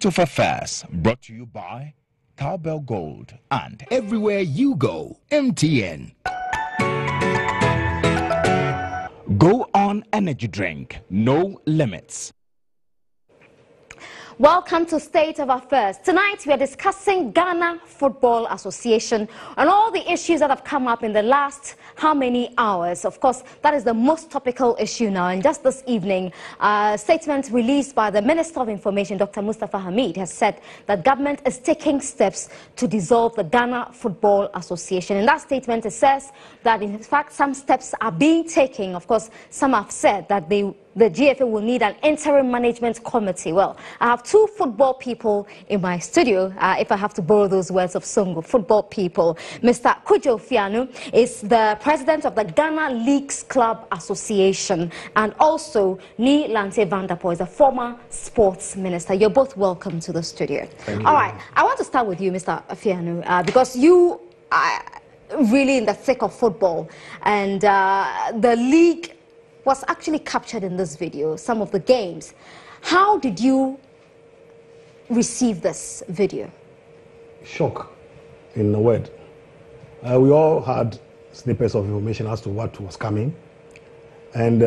of Affairs, brought to you by Cowbell Gold and everywhere you go, MTN. Go On Energy Drink, no limits. Welcome to State of Affairs. Tonight we are discussing Ghana Football Association and all the issues that have come up in the last how many hours. Of course, that is the most topical issue now. And just this evening, a statement released by the Minister of Information, Dr. Mustafa Hamid, has said that government is taking steps to dissolve the Ghana Football Association. In that statement, it says that in fact some steps are being taken. Of course, some have said that the GFA will need an interim management committee. Well, I have two football people in my studio, if I have to borrow those words of Songo, football people. Mr. Kujo Fianu is the president of the Ghana Leagues Club Association, and also Ni Lante Vanderpoel is the former sports minister. You're both welcome to the studio. All right, I want to start with you, Mr. Fianu, because you are really in the thick of football, and the league was actually captured in this video, some of the games. How did you receive this video? Shock, in a word. We all had snippets of information as to what was coming. And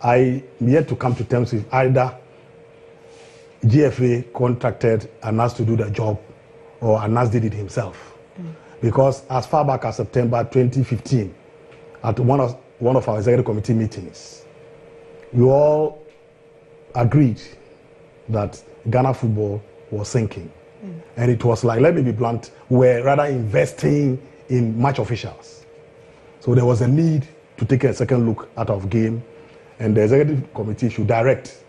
I yet to come to terms with either GFA contracted Anas to do the job or Anas did it himself. Because as far back as September 2015, at one of our executive committee meetings, we all agreed that Ghana football was sinking. And it was like, let me be blunt, we're rather investing in match officials. So there was a need to take a second look at our game, and the executive committee should direct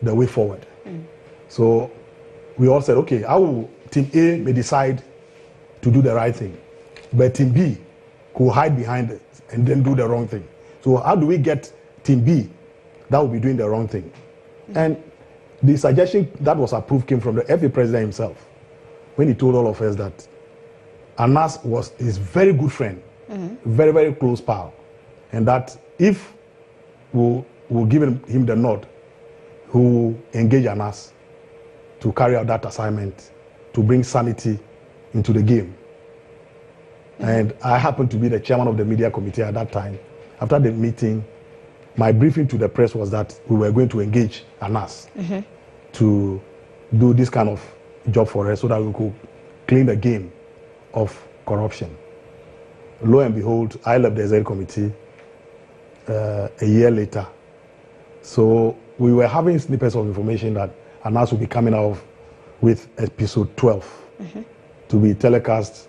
the way forward. So we all said, okay, Team A may decide to do the right thing, but Team B could hide behind it and then do the wrong thing. So how do we get Team B that will be doing the wrong thing? And the suggestion that was approved came from the FA president himself, when he told all of us that Anas was his very good friend, very, very close pal, and that if we'll give him the nod, who will engage Anas to carry out that assignment, to bring sanity into the game. And I happened to be the chairman of the media committee at that time. After the meeting, my briefing to the press was that we were going to engage Anas to do this kind of job for us so that we could clean the game of corruption. Lo and behold, I left the executive committee a year later. So we were having snippets of information that Anas will be coming out with episode 12 to be telecast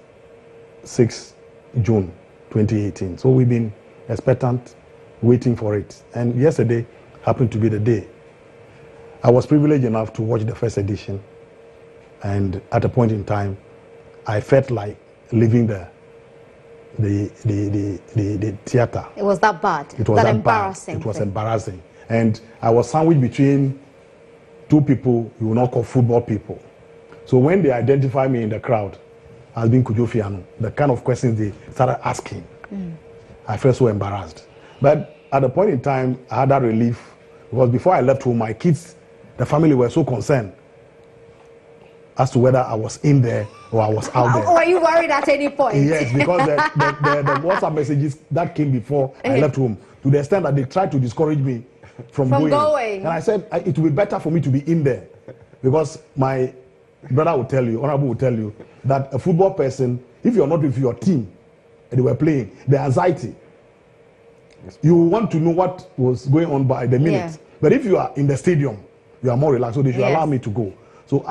6 June 2018. So we've been expectant, waiting for it. And yesterday happened to be the day. I was privileged enough to watch the first edition. And at a point in time, I felt like leaving the theater. It was that bad? It was that embarrassing? Bad. It was embarrassing. And I was sandwiched between two people you will not call football people. So when they identify me in the crowd as being Kujo Fianu, the kind of questions they started asking, I felt so embarrassed. But at a point in time, I had that relief, because before I left home, my kids, the family were so concerned as to whether I was in there or I was out there. Were you worried at any point? Yes, because the WhatsApp messages that came before I left home, to the extent that they tried to discourage me from going. And I said, it will be better for me to be in there, because my brother will tell you, Honorable will tell you, that a football person, if you're not with your team and they were playing, the anxiety, you want to know what was going on by the minute. Yeah. But if you are in the stadium, you are more relaxed, so they should allow me to go. So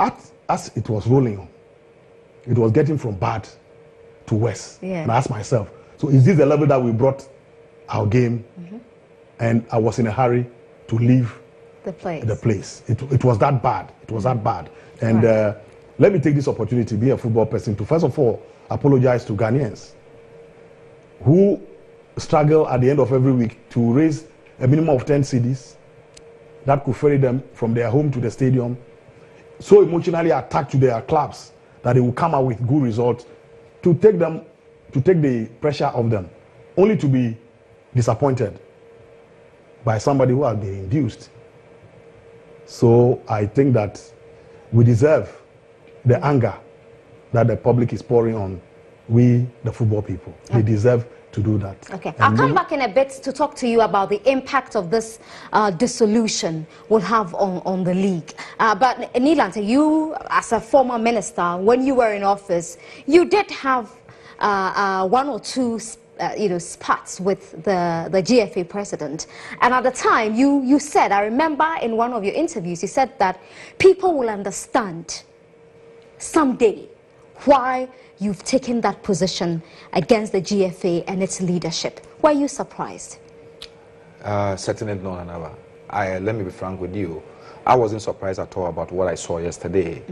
as it was rolling on, it was getting from bad to worse. And I asked myself, so is this the level that we brought our game? And I was in a hurry to leave the place. It was that bad. It was that bad. And let me take this opportunity, being a football person, to first of all apologize to Ghanaians who struggle at the end of every week to raise a minimum of 10 cedis that could ferry them from their home to the stadium, so emotionally attached to their clubs that they will come out with good results, to take the pressure off them, only to be disappointed by somebody who has been induced. So I think that we deserve the anger that the public is pouring on we, the football people. They deserve to do that. Okay, I'll come back in a bit to talk to you about the impact of this dissolution will have on the league. But Nilante, you as a former minister, when you were in office, you did have one or two spats with the GFA president. And at the time, you said, I remember in one of your interviews, you said that people will understand someday why you've taken that position against the GFA and its leadership. Were you surprised? Certainly not, Anava. Let me be frank with you. I wasn't surprised at all about what I saw yesterday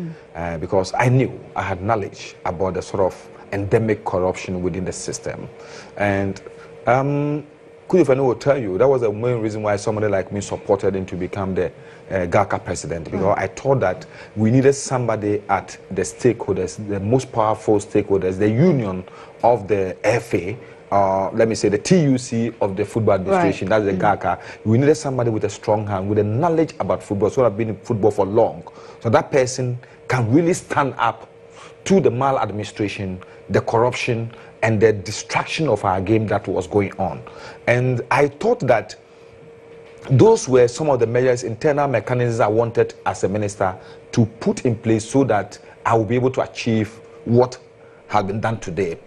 because I knew, I had knowledge about the sort of endemic corruption within the system. And Kudufani will tell you that was the main reason why somebody like me supported him to become the GACA president, because I thought that we needed somebody at the stakeholders, the most powerful stakeholders, the union of the FA, let me say the TUC of the football administration, that's the GACA. We needed somebody with a strong hand, with a knowledge about football, so I've been in football for long. So that person can really stand up to the maladministration, the corruption, and the distraction of our game that was going on. And I thought that those were some of the measures, internal mechanisms I wanted as a minister to put in place so that I will be able to achieve what has been done today.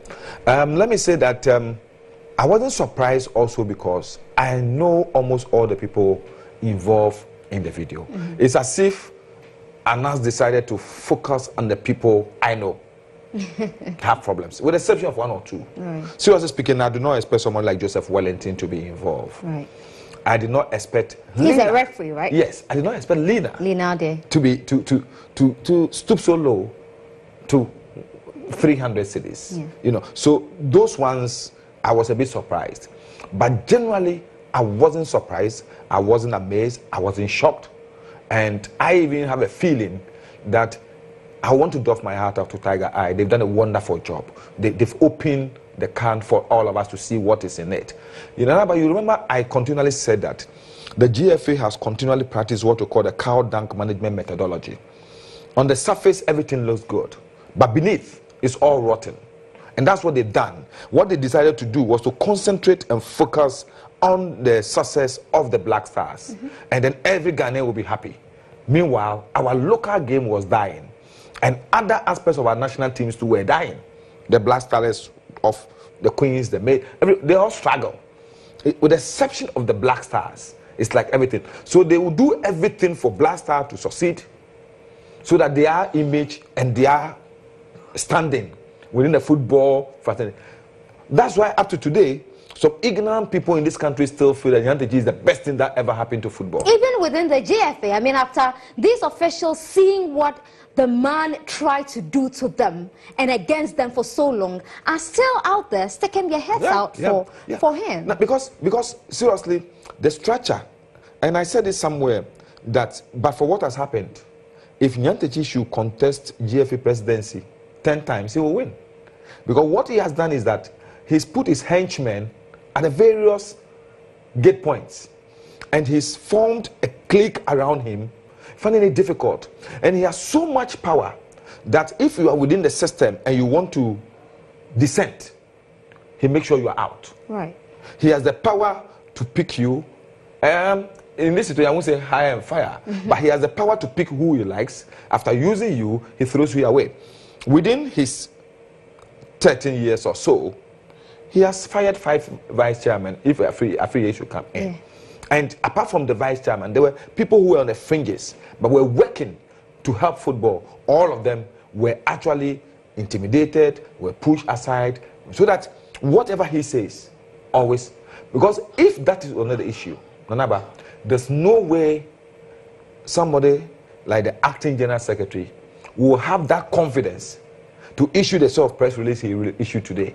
Let me say that I wasn't surprised also because I know almost all the people involved in the video. It's as if Anas decided to focus on the people I know have problems, with the exception of one or two. Seriously speaking, I do not expect someone like Joseph Wellington to be involved. I did not expect He's a referee, right? Yes, I did not expect Lina to be to stoop so low to 300 cities. You know, so those ones I was a bit surprised. But generally I wasn't surprised, I wasn't amazed, I wasn't shocked. And I even have a feeling that I want to doff my hat off to Tiger Eye. They've done a wonderful job. They've opened the can for all of us to see what is in it. You know, but you remember I continually said that the GFA has continually practiced what we call the cow dunk management methodology. On the surface, everything looks good, but beneath, it's all rotten. And that's what they've done. What they decided to do was to concentrate and focus on the success of the Black Stars. And then every Ghanaian will be happy. Meanwhile, our local game was dying. And other aspects of our national teams too were dying. The Black Stars of the Queens, they all struggle. With the exception of the Black Stars, it's like everything. So they will do everything for Black Star to succeed so that their image and their standing within the football fraternity. That's why up to today, some ignorant people in this country still feel that Nyanteji is the best thing that ever happened to football. Even within the GFA, I mean, after these officials seeing what the man tried to do to them and against them for so long, are still out there sticking their heads out for him. Now, because seriously, the structure, and I said it somewhere, that but for what has happened, if Nyanteji should contest GFA presidency 10 times, he will win. Because what he has done is that he's put his henchmen at the various gate points, and he's formed a clique around him, finding it difficult. And he has so much power that if you are within the system and you want to dissent, he makes sure you are out. He has the power to pick you. In this situation, I won't say hire and fire, but he has the power to pick who he likes. After using you, he throws you away. Within his 13 years or so, he has fired 5 vice chairmen if a free should come in. And apart from the vice chairman, there were people who were on the fringes but were working to help football. All of them were actually intimidated, were pushed aside, so that whatever he says, always, because if that is another issue, Nanaba, there's no way somebody like the acting general secretary will have that confidence to issue the sort of press release he will issue today.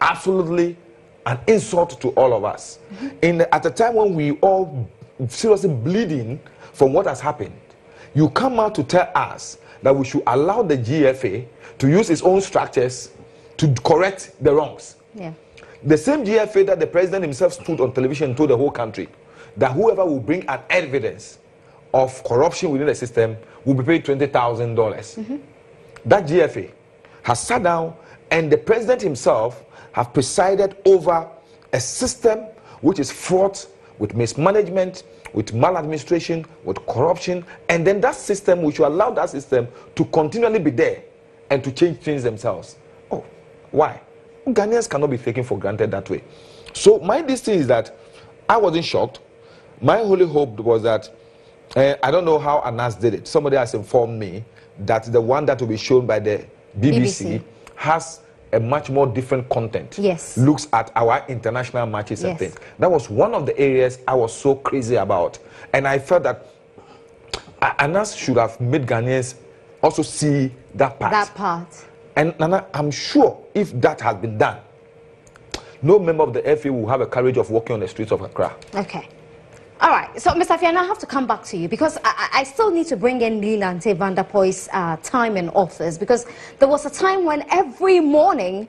Absolutely an insult to all of us. At a time when we all seriously bleeding from what has happened, you come out to tell us that we should allow the GFA to use its own structures to correct the wrongs. The same GFA that the president himself stood on television and told the whole country that whoever will bring an evidence of corruption within the system will be paid $20,000. That GFA has sat down, and the president himself have presided over a system which is fraught with mismanagement, with maladministration, with corruption, and then that system, we should allow that system to continually be there and to change things themselves. Oh, why? Ghanaians cannot be taken for granted that way. So my thing is that I wasn't shocked. My only hope was that, I don't know how Anas did it. Somebody has informed me that the one that will be shown by the BBC. has a much more different content. Yes. Looks at our international matches and things. That was one of the areas I was so crazy about. And I felt that Anas should have made Ghanaians also see that part. That part. And Nana, I'm sure if that had been done, no member of the FA will have a courage of walking on the streets of Accra. Okay. All right. So, Mr. Fiana, I have to come back to you because I still need to bring in Leelante van der Poy's time in office, because there was a time when every morning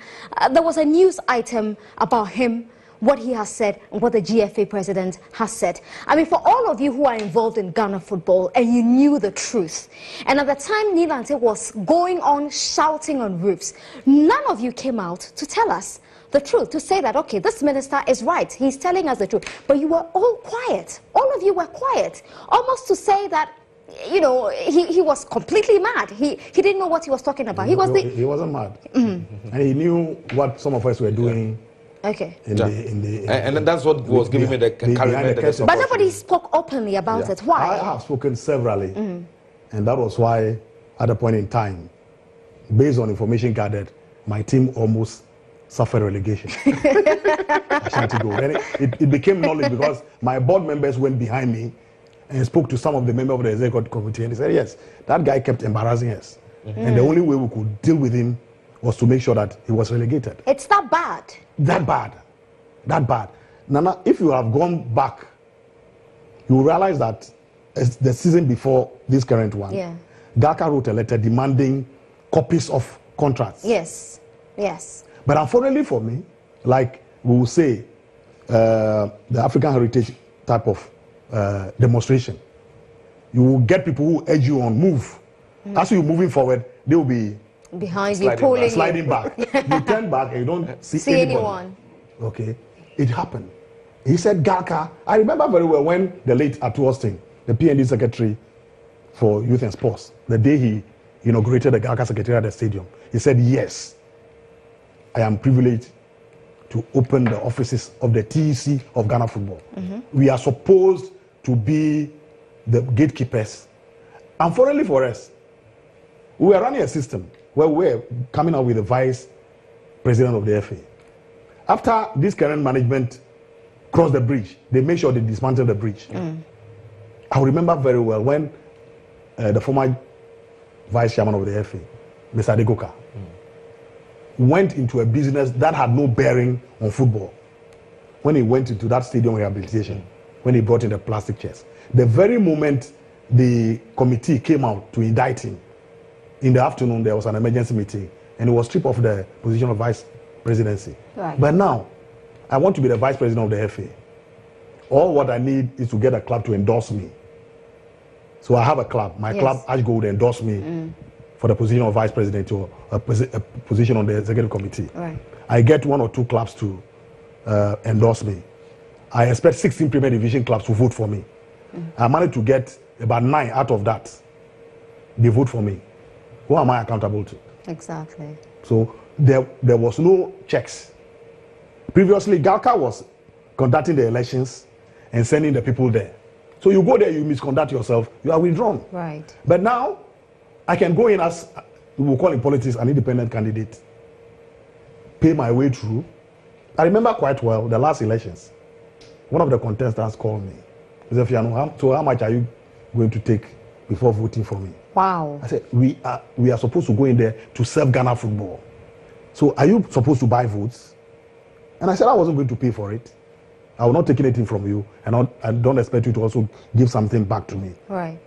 there was a news item about him, what he has said and what the GFA president has said. I mean, for all of you who are involved in Ghana football and you knew the truth, and at the time Leelante was going on shouting on roofs, none of you came out to tell us the truth, to say that, okay, this minister is right, he's telling us the truth. But you were all quiet. All of you were quiet, almost to say that, you know, he was completely mad. He didn't know what he was talking about. He wasn't mad. And he knew what some of us were doing. Okay. And that's what was giving me the encouragement. But nobody spoke openly about it. Why? I have spoken severally. And that was why, at a point in time, based on information gathered, my team almost suffered relegation. I had to go. And it became knowledge because my board members went behind me and spoke to some of the members of the executive committee, and they said, yes, that guy kept embarrassing us. And the only way we could deal with him was to make sure that he was relegated. It's that bad. That bad. That bad. Nana, if you have gone back, you will realize that the season before this current one, Gaka wrote a letter demanding copies of contracts. Yes. Yes. But unfortunately for me, like we will say, the African heritage type of demonstration, you will get people who urge you on move. As you're moving forward, they will be behind you, pulling sliding back. You turn back and you don't see anyone. Okay, it happened. He said, Gaka. I remember very well when the late Atu Austin, the PND secretary for Youth and Sports, the day he inaugurated the Gaka secretariat at the stadium, he said, yes, I am privileged to open the offices of the TEC of Ghana Football. We are supposed to be the gatekeepers. Unfortunately for us, we were running a system where we were coming out with the vice president of the FA. After this current management crossed the bridge, they made sure they dismantled the bridge. I remember very well when the former vice chairman of the FA, Mr. Adegoka, went into a business that had no bearing on football. When he went into that stadium rehabilitation, when he brought in the plastic chairs, the very moment the committee came out to indict him, in the afternoon there was an emergency meeting and he was stripped of the position of vice presidency. Right. But now, I want to be the vice president of the FA. All what I need is to get a club to endorse me. So I have a club. My club, Ash Gold, endorsed me for the position of vice president or a position on the executive committee. Right. I get 1 or 2 clubs to endorse me. I expect 16 Premier Division clubs to vote for me. I managed to get about 9 out of that. They vote for me. Who am I accountable to? Exactly. So there was no checks. Previously, Galka was conducting the elections and sending the people there. So you go there, you misconduct yourself, you are withdrawn. Right. But now, I can go in as, we will call in politics, an independent candidate, pay my way through. I remember quite well the last elections. One of the contestants called me. He said, Fiano, so how much are you going to take before voting for me? Wow. I said, we are supposed to go in there to serve Ghana football. So are you supposed to buy votes? And I said I wasn't going to pay for it. I will not take anything from you, and I don't expect you to also give something back to me. Right.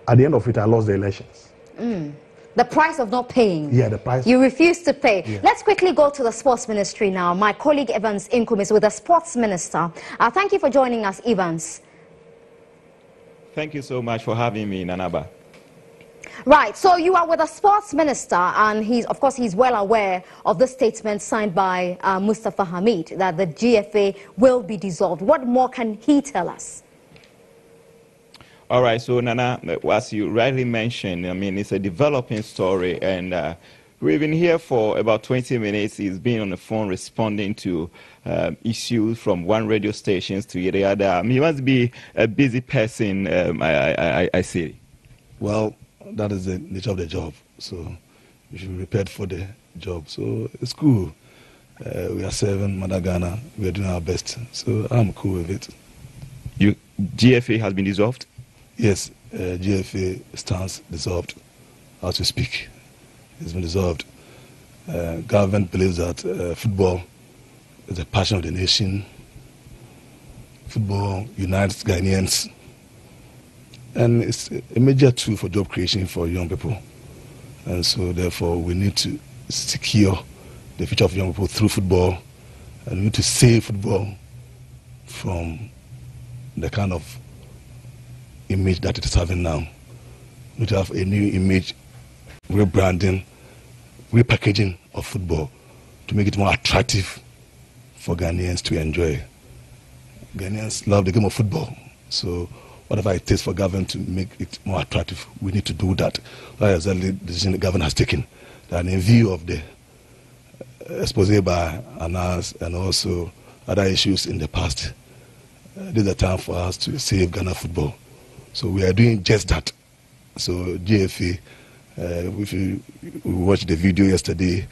At the end of it, I lost the elections. The price of not paying. Yeah, the price. You refused to pay. Yeah. Let's quickly go to the sports ministry now. My colleague Evans Inkum is with the sports minister. Thank you for joining us, Evans. Thank you so much for having me, Nanaba. Right, so you are with the sports minister, and of course, he's well aware of the statement signed by Mustafa Hamid that the GFA will be dissolved. What more can he tell us? All right, so Nana, as you rightly mentioned, I mean, it's a developing story, and we've been here for about 20 minutes. He's been on the phone responding to issues from one radio station to the other. I mean, he must be a busy person, I see. Well, that is the nature of the job, so you should be prepared for the job. So it's cool. We are serving Mother Ghana. We are doing our best, so I'm cool with it. GFA has been dissolved? Yes, GFA stands dissolved as we speak. It's been dissolved. Government believes that football is the passion of the nation. Football unites Ghanaians. And it's a major tool for job creation for young people. And so therefore we need to secure the future of young people through football. And we need to save football from the kind of image that it is having now. We need to have a new image, rebranding, repackaging of football to make it more attractive for Ghanaians to enjoy. Ghanaians love the game of football. So whatever it takes for government to make it more attractive, we need to do that. That is exactly the decision the government has taken. And in view of the expose by Anas and also other issues in the past, this is the time for us to save Ghana football. So we are doing just that. So GFA, if you watched the video yesterday,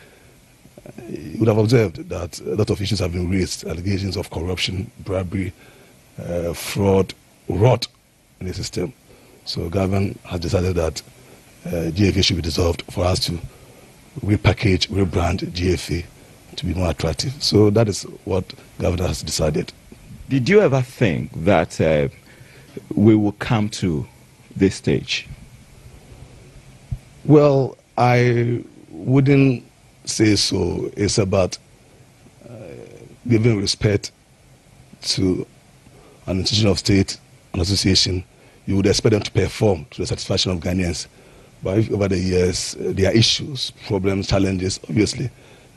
you would have observed that a lot of issues have been raised, allegations of corruption, bribery, fraud, rot in the system. So government has decided that GFA should be dissolved for us to repackage, rebrand GFA to be more attractive. So that is what government has decided. Did you ever think that we will come to this stage? Well, I wouldn't say so. It's about giving respect to an institution of state, an association. You would expect them to perform to the satisfaction of Ghanaians. But if over the years there are issues, problems, challenges, obviously,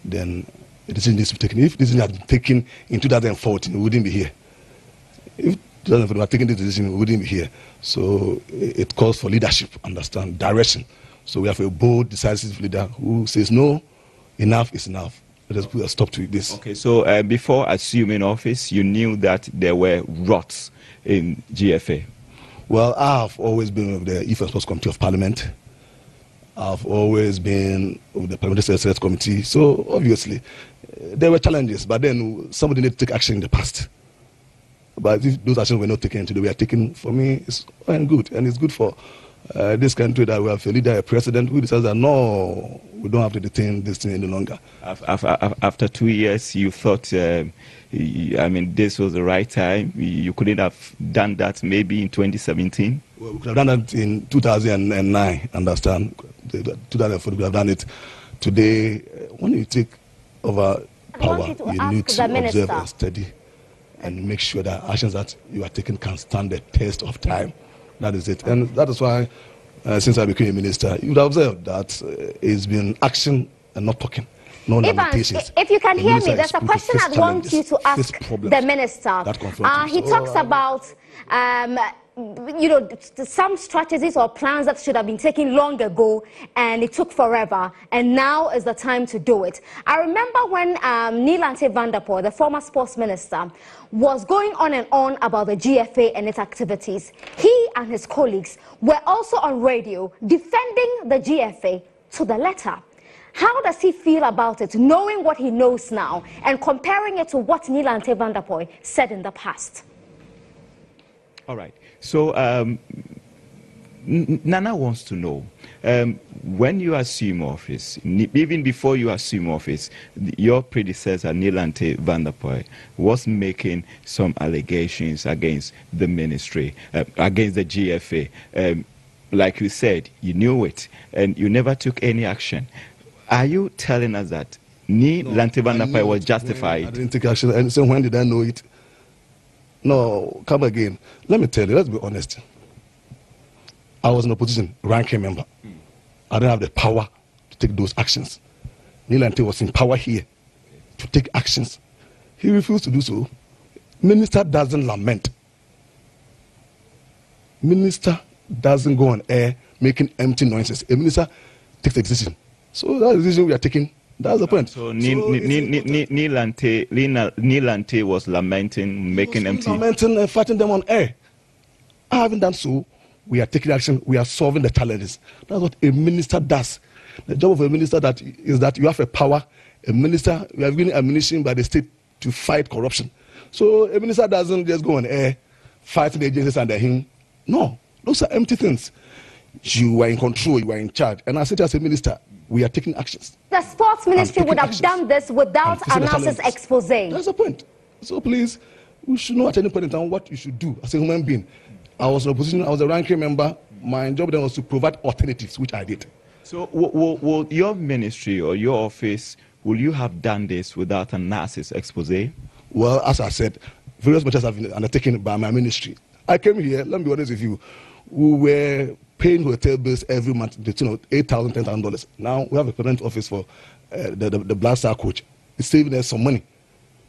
then a decision needs to be taken. If this decision had been taken in 2014, we wouldn't be here. If 2014 had taken this decision, we wouldn't be here. So it calls for leadership, understand, direction. So we have a bold, decisive leader who says, no, enough is enough. Let us put a stop to this. Okay, so before assuming office, you knew that there were rots in GFA? Well, I've always been with the Youth and Sports Committee of Parliament. I've always been with the Parliamentary Select Committee. So obviously, there were challenges, but then somebody needed to take action in the past. But if those actions were not taken today, we are taken, for me, it's good. And it's good for this country that we have a leader, a president who decides that no, we don't have to detain this thing any longer. After 2 years, you thought, I mean, this was the right time. You couldn't have done that maybe in 2017? Well, we could have done that in 2009, understand? 2004, we could have done it. Today, when you take over power, you need to observe and study and make sure that actions that you are taking can stand the test of time. That is it. And that is why, since I became a minister, you would have observed that it's been action and not talking. No lamentations. If you can hear me, there's a question I want you to ask the minister. He talks about, some strategies or plans that should have been taken long ago, and it took forever, and now is the time to do it. I remember when Nilante van der Poel, the former sports minister, was going on and on about the GFA and its activities. He and his colleagues were also on radio defending the GFA to the letter. How does he feel about it, knowing what he knows now and comparing it to what Nilante van der Poel said in the past? All right. So Nana wants to know, when you assume office, even before you assume office, your predecessor, Nilante van der Poel, was making some allegations against the ministry, against the GFA. Like you said, you knew it, and you never took any action. Are you telling us that Nilante van der Poel was justified? I didn't take action. And so when did I know it? No, come again. Let me tell you, let's be honest. I was in opposition, ranking member. I don't have the power to take those actions. Nilante was in power here to take actions. He refused to do so. Minister doesn't lament. Minister doesn't go on air making empty noises. A minister takes a decision. So that's the decision we are taking. That's the point. So Nilante was lamenting, making empty. Lamenting and fighting them on air. I haven't done so. We are taking action. We are solving the challenges. That's what a minister does. The job of a minister is that you have a power. A minister, we have given ammunition by the state to fight corruption. So a minister doesn't just go on air fighting the agencies under him. No, those are empty things. You are in control, you are in charge. And I said as a minister, we are taking actions. The sports ministry would have done this without Anas's expose. That's the point. So please, we should know at any point in time what you should do as a human being. I was in opposition, I was a ranking member. My job then was to provide alternatives, which I did. So will your ministry or your office, will you have done this without Anas's expose? Well, as I said, various matters have been undertaken by my ministry. I came here, let me be honest with you, we were paying hotel bills every month, $8,000, $10,000. Now we have a permanent office for the Black Star coach. It's saving us some money,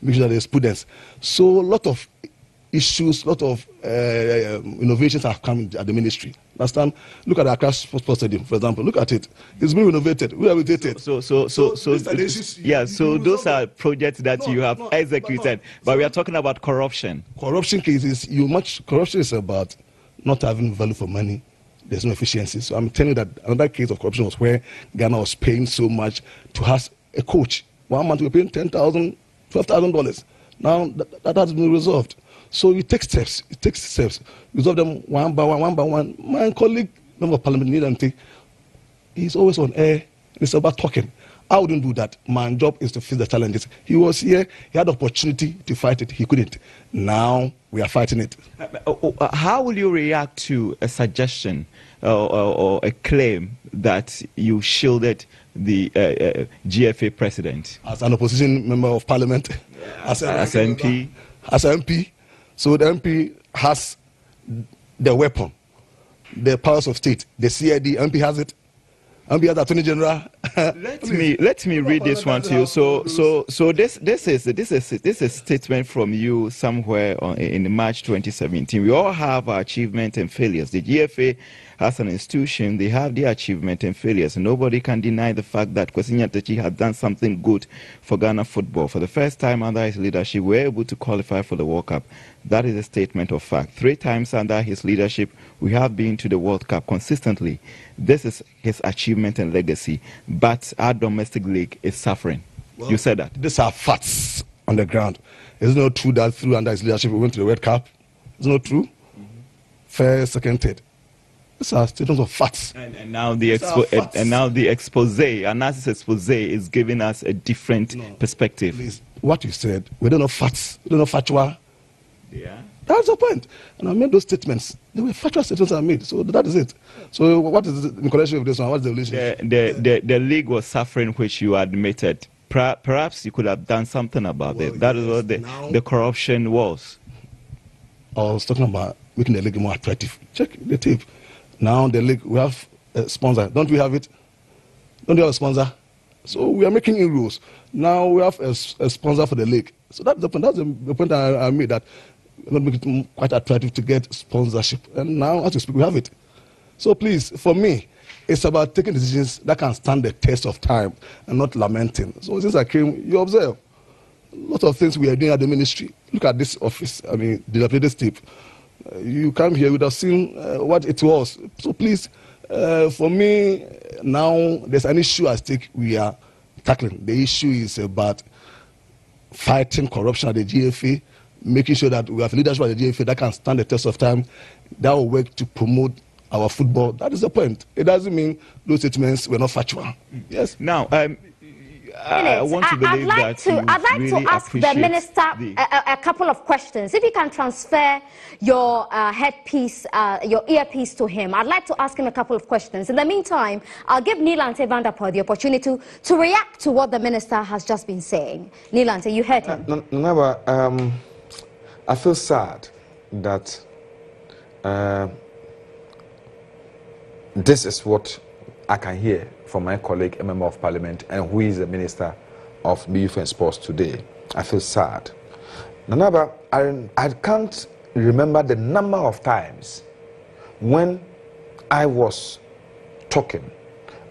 making sure there's prudence. So a lot of issues, a lot of innovations have come at the ministry. Last time, look at the Accra Sports Stadium, for example. Look at it. It's been renovated, rehabilitated. So those are projects that you have executed. But we are talking about corruption. Corruption cases, corruption is about not having value for money. There's no efficiency. So I'm telling you that another case of corruption was where Ghana was paying so much to have a coach. 1 month we were paying $10,000, $12,000. Now that has been resolved. So you take steps. Resolve them one by one. My colleague, member of parliament, Nilante, he's always on air. It's about talking. I wouldn't do that. My job is to face the challenges. He was here. He had the opportunity to fight it. He couldn't. Now we are fighting it. How will you react to a suggestion or a claim that you shielded the GFA president? As an opposition member of parliament, as MP. As an MP. So the MP has the weapon, the powers of state, the CID. MP has it. MP has the Attorney General. Let me read this one to you. So this is a statement from you somewhere in March 2017. We all have our achievements and failures. The GFA as an institution, they have their achievements and failures. Nobody can deny the fact that Kwesi Nyantakyi has done something good for Ghana football. For the first time under his leadership, we were able to qualify for the World Cup. That is a statement of fact. 3 times under his leadership, we have been to the World Cup consistently. This is his achievement and legacy. But our domestic league is suffering. Well, you said that. These are facts on the ground. Is it not true that through under his leadership we went to the World Cup? Is it not true? First, second, third. These are statements of facts. And now the expose, Anas's expose is giving us a different perspective. Please, what you said, we don't know facts. We don't know factual. Yeah. That's the point. And I made those statements. They were factual statements I made. So that is it. So what is in connection with this one? What is the relationship? The league was suffering, which you admitted. Perhaps you could have done something about it. That is what the corruption was. I was talking about making the league more attractive. Check the tape. Now the league, we have a sponsor. Don't we have it? Don't we have a sponsor? So we are making inroads. Now we have a sponsor for the league. So that's the point. That's the point I made, that we're going to make it quite attractive to get sponsorship. And now, as we speak, we have it. So please, for me, it's about taking decisions that can stand the test of time and not lamenting. So since I came, you observe a lot of things we are doing at the ministry. Look at this office. I mean, dilapidated state. You come here, you would have seen what it was. So please, for me, now there's an issue at stake we are tackling. The issue is about fighting corruption at the GFA, making sure that we have leadership at the GFA that can stand the test of time, that will work to promote our football. That is the point. It doesn't mean those statements were not factual. Yes. Now, I want to believe I'd like to ask the minister a couple of questions. If you can transfer your headpiece, your earpiece to him, I'd like to ask him a couple of questions. In the meantime, I'll give Nilante Vanderpoel the opportunity to react to what the minister has just been saying. Nilante, you heard him. Naba, I feel sad that this is what I can hear from my colleague, a member of parliament, and who is the minister of youth and sports today. I feel sad. Nanaba, I can't remember the number of times when I was talking,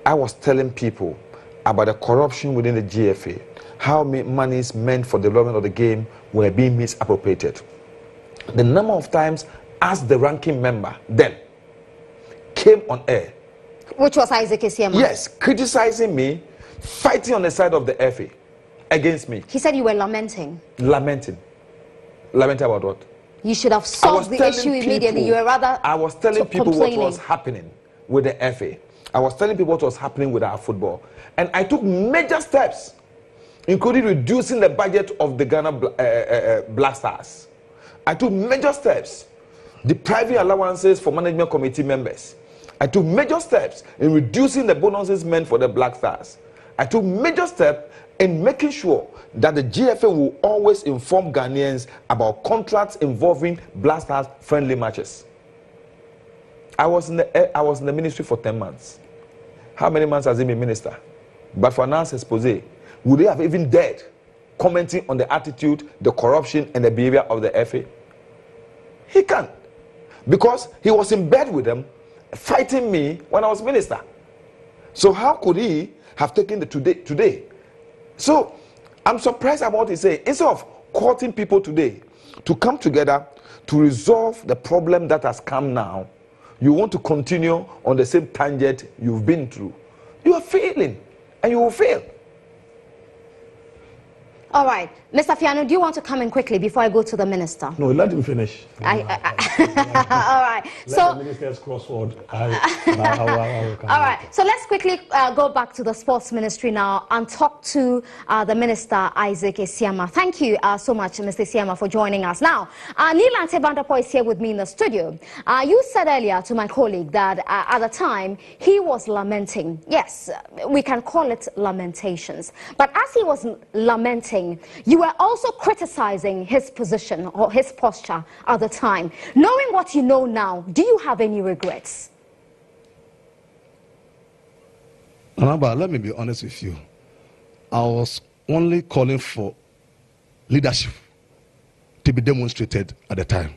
I was telling people about the corruption within the GFA, how monies meant for development of the game were being misappropriated. The number of times as the ranking member then came on air, which was Isaac Isiema. Yes, criticizing me, fighting on the side of the FA against me. He said you were lamenting. Lamenting about what? You should have solved the issue immediately. You were rather I was telling people what was happening with the FA. I was telling people what was happening with our football. And I took major steps, including reducing the budget of the Ghana Black Stars. I took major steps, depriving allowances for management committee members. I took major steps in reducing the bonuses meant for the Black Stars. I took major steps in making sure that the GFA will always inform Ghanaians about contracts involving Black Stars friendly matches. I was in the ministry for 10 months. How many months has he been minister? But for Nance expose, would they have even dared commenting on the attitude, the corruption, and the behavior of the FA? He can't. Because he was in bed with them, fighting me when I was minister. So how could he have taken the today? So I'm surprised about what he said. Instead of courting people today to come together to resolve the problem that has come now, you want to continue on the same tangent you've been through. You are failing, and you will fail. All right. Mr. Fiano, do you want to come in quickly before I go to the minister? No, let him finish. All right. Let the minister's crossword. All right. So let's quickly go back to the sports ministry now and talk to the minister, Isaac Isiema. Thank you so much, Mr. Isiema, for joining us. Now, Nilante Vanderpoel is here with me in the studio. You said earlier to my colleague that at the time he was lamenting. Yes, we can call it lamentations. But as he was lamenting, you were also criticizing his position or his posture at the time. Knowing what you know now, do you have any regrets? Anaba, let me be honest with you. I was only calling for leadership to be demonstrated at the time.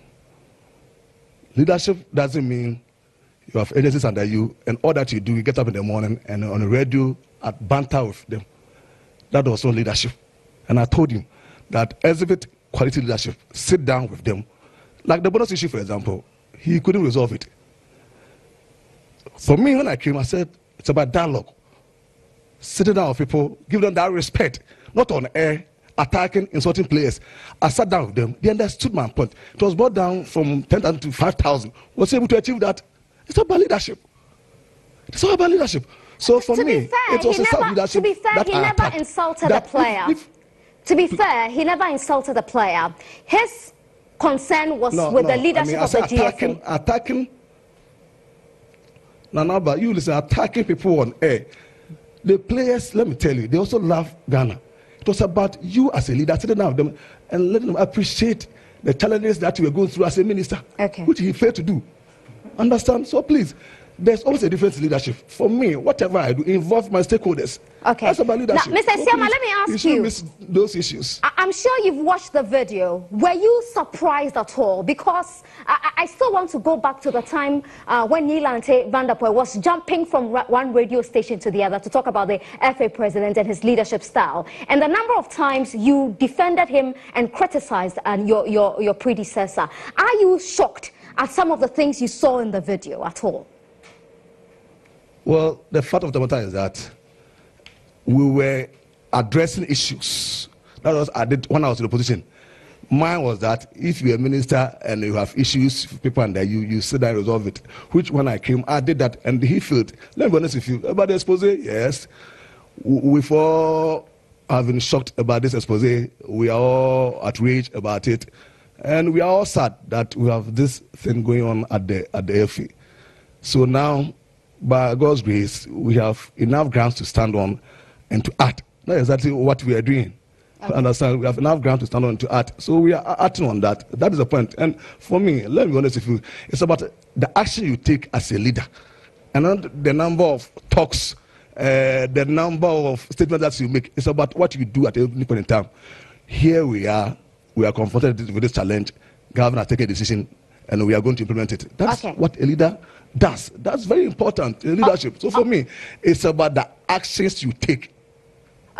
Leadership doesn't mean you have agencies under you and all that you do, you get up in the morning and on the radio at banter with them. That was not leadership. And I told him that exhibit quality leadership, sit down with them. Like the bonus issue, for example, he couldn't resolve it. For me, when I came, I said, it's about dialogue. Sitting down with people, give them that respect, not on air, attacking, insulting players. I sat down with them, they understood my point. It was brought down from 10,000 to 5,000. Was able to achieve that. It's about leadership. It's all about leadership. So for me, it was a self-leadership. To be fair, he never insulted the player. To be fair, he never insulted the player. His concern was with the leadership of the GFA. Attacking. Nanaba, you listen, attacking people on air. The players, let me tell you, they also love Ghana. It was about you as a leader, sitting down with them and letting them appreciate the challenges that you were going through as a minister, which he failed to do. Understand? So please, there's always a difference in leadership. For me, whatever I do, involve my stakeholders. Okay. That's about leadership. Now, Mr. Isiema, let me ask you. Miss those issues. I'm sure you've watched the video. Were you surprised at all? Because I still want to go back to the time when Nilante Vanderpoel was jumping from one radio station to the other to talk about the FA president and his leadership style. And the number of times you defended him and criticized your predecessor. Are you shocked at some of the things you saw in the video at all? Well, the fact of the matter is that we were addressing issues. That was I did when I was in the position. Mine was that if you're a minister and you have issues with people under you sit down and resolve it. Which when I came, I did that, and he failed. Let me be honest with you. About the expose, yes. We've all have been shocked about this expose. We are all outraged about it. And we are all sad that we have this thing going on at the FA. So now, by God's grace, we have enough grounds to stand on and to act. That's exactly what we are doing. Okay. Understand? We have enough ground to stand on and to act. So we are acting on that. That is the point. And for me, let me be honest with you, it's about the action you take as a leader and not the number of talks, the number of statements that you make. It's about what you do at any point in time. Here we are confronted with this challenge. Governor has taken a decision, and we are going to implement it. That's what a leader does. That's very important in leadership. So for me, it's about the actions you take.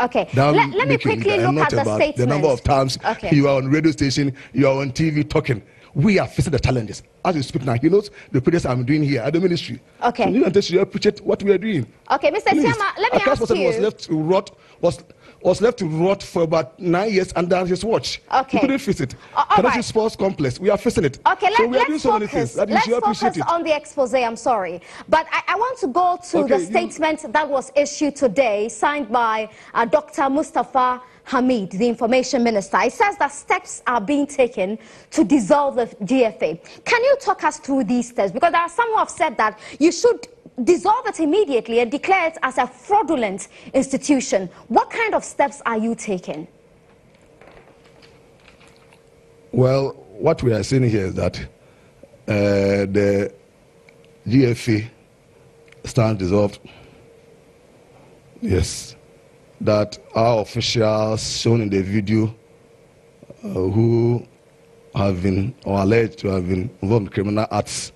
Okay, let me quickly look at the statement. The number of times you are on radio station, you are on TV talking. We are facing the challenges. As you speak now, he knows the projects I'm doing here at the ministry. Okay. So you should appreciate what we are doing. Okay, Mr. Siama, let me ask you. Was left to rot for about 9 years under his watch. Okay. We couldn't fix it. Karachi Sports Complex, we are facing it. Okay, so we are doing so many things. Let's focus on the expose, I'm sorry. But I want to go to the statement that was issued today, signed by Dr. Mustafa Hamid, the Information Minister. It says that steps are being taken to dissolve the GFA. Can you talk us through these steps? Because there are some who have said that you should dissolve it immediately and declare it as a fraudulent institution. What kind of steps are you taking? Well, what we are saying here is that the GFA stands dissolved. Yes. That our officials shown in the video who have been or alleged to have been involved in criminal acts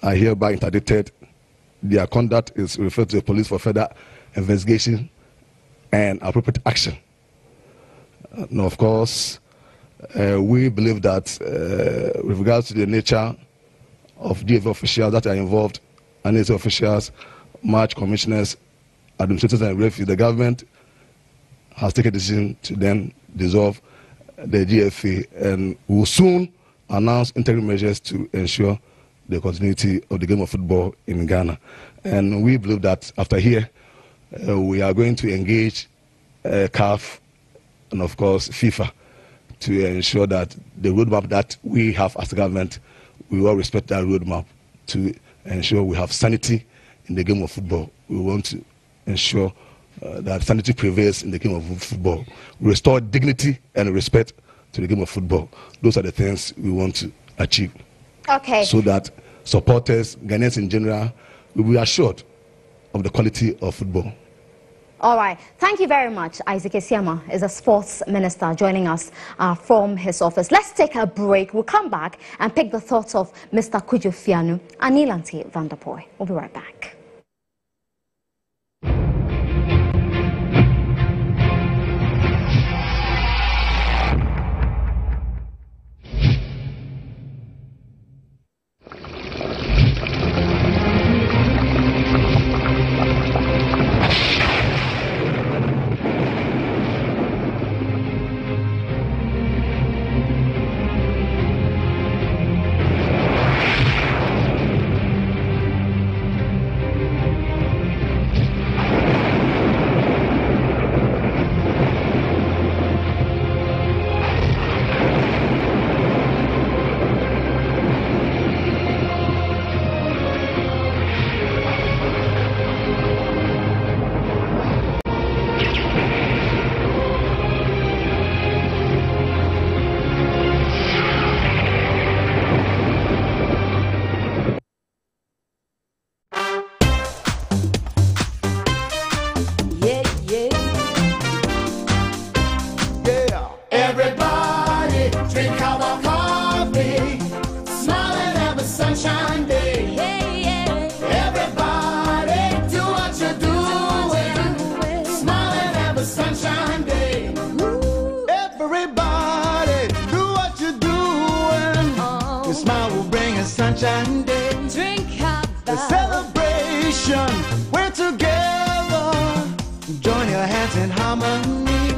are hereby interdicted. Their conduct is referred to the police for further investigation and appropriate action. Now, of course, we believe that with regards to the nature of GFA officials that are involved, and its officials, march commissioners, administrators and refugees, the government has taken a decision to then dissolve the GFA and will soon announce interim measures to ensure the continuity of the game of football in Ghana. And we believe that after here, we are going to engage CAF and, of course, FIFA to ensure that the roadmap that we have as a government, we will respect that roadmap to ensure we have sanity in the game of football. We want to ensure that sanity prevails in the game of football. We restore dignity and respect to the game of football. Those are the things we want to achieve. Okay. So that supporters, Ghanaians in general, will be assured of the quality of football. All right. Thank you very much. Isaac Esiama is a sports minister joining us from his office. Let's take a break. We'll come back and pick the thoughts of Mr. Kujo Fianu and Nilanti Vanderpoy. We'll be right back. Sunshine Day, drink up the celebration. We're together. Join your hands in harmony.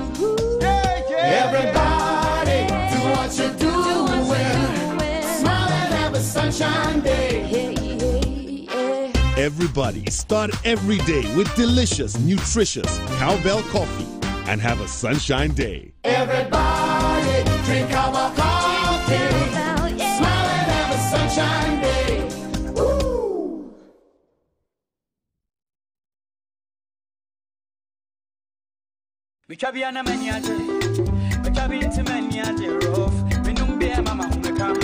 Yeah, yeah. Everybody, do what you're doing. Smile and have a sunshine day. Everybody, start every day with delicious, nutritious Cowbell coffee and have a sunshine day. Everybody, drink our coffee. Sunshine Day. Woo! Bichabiana maniaje, bichabi into maniaje rough. Minumbe mama humekam,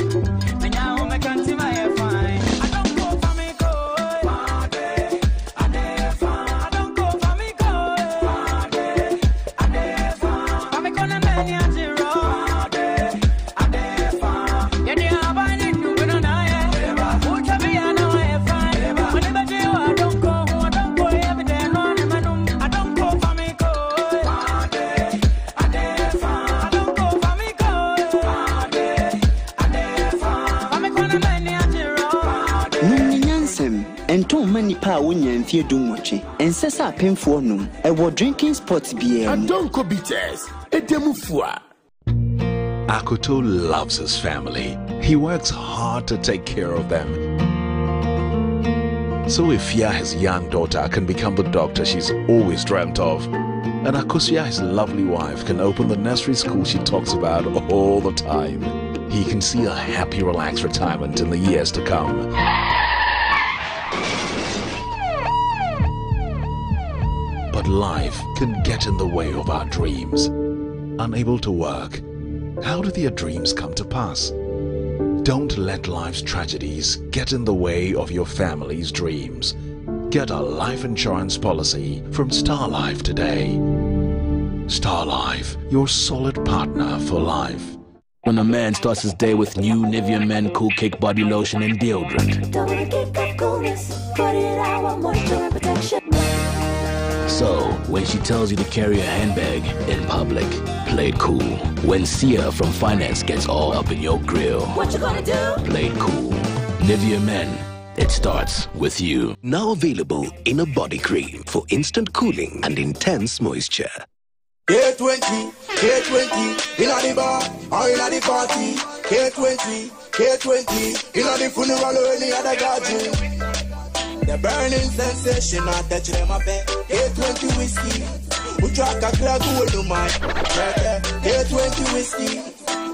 menya humekanti my fine. I don't go for me go. wonya mfie dunwoche ensesa pemfo num ewo drinking spots bia Adonko bitters edemufua. Akoto loves his family. He works hard to take care of them. So Ifya, his young daughter, can become the doctor she's always dreamt of. And Akosia, his lovely wife, can open the nursery school she talks about all the time. He can see a happy, relaxed retirement in the years to come. But life can get in the way of our dreams. Unable to work, how do their dreams come to pass? Don't let life's tragedies get in the way of your family's dreams. Get a life insurance policy from Star Life today. Star Life, your solid partner for life. When a man starts his day with new Nivea Men Cool Cake Body Lotion and Deodorant. Double the kick of coolness, 48-hour moisture and protection. So, when she tells you to carry a handbag in public, play it cool. When Sia from finance gets all up in your grill, What you gonna do? play it cool. Nivea Men, it starts with you. Now available in a body cream for instant cooling and intense moisture. K20, in the bar or in the party. K20, in the funeral or any other gathering. The burning sensation, I touch them up. K20 whiskey, we track a crack with the man. K20 whiskey,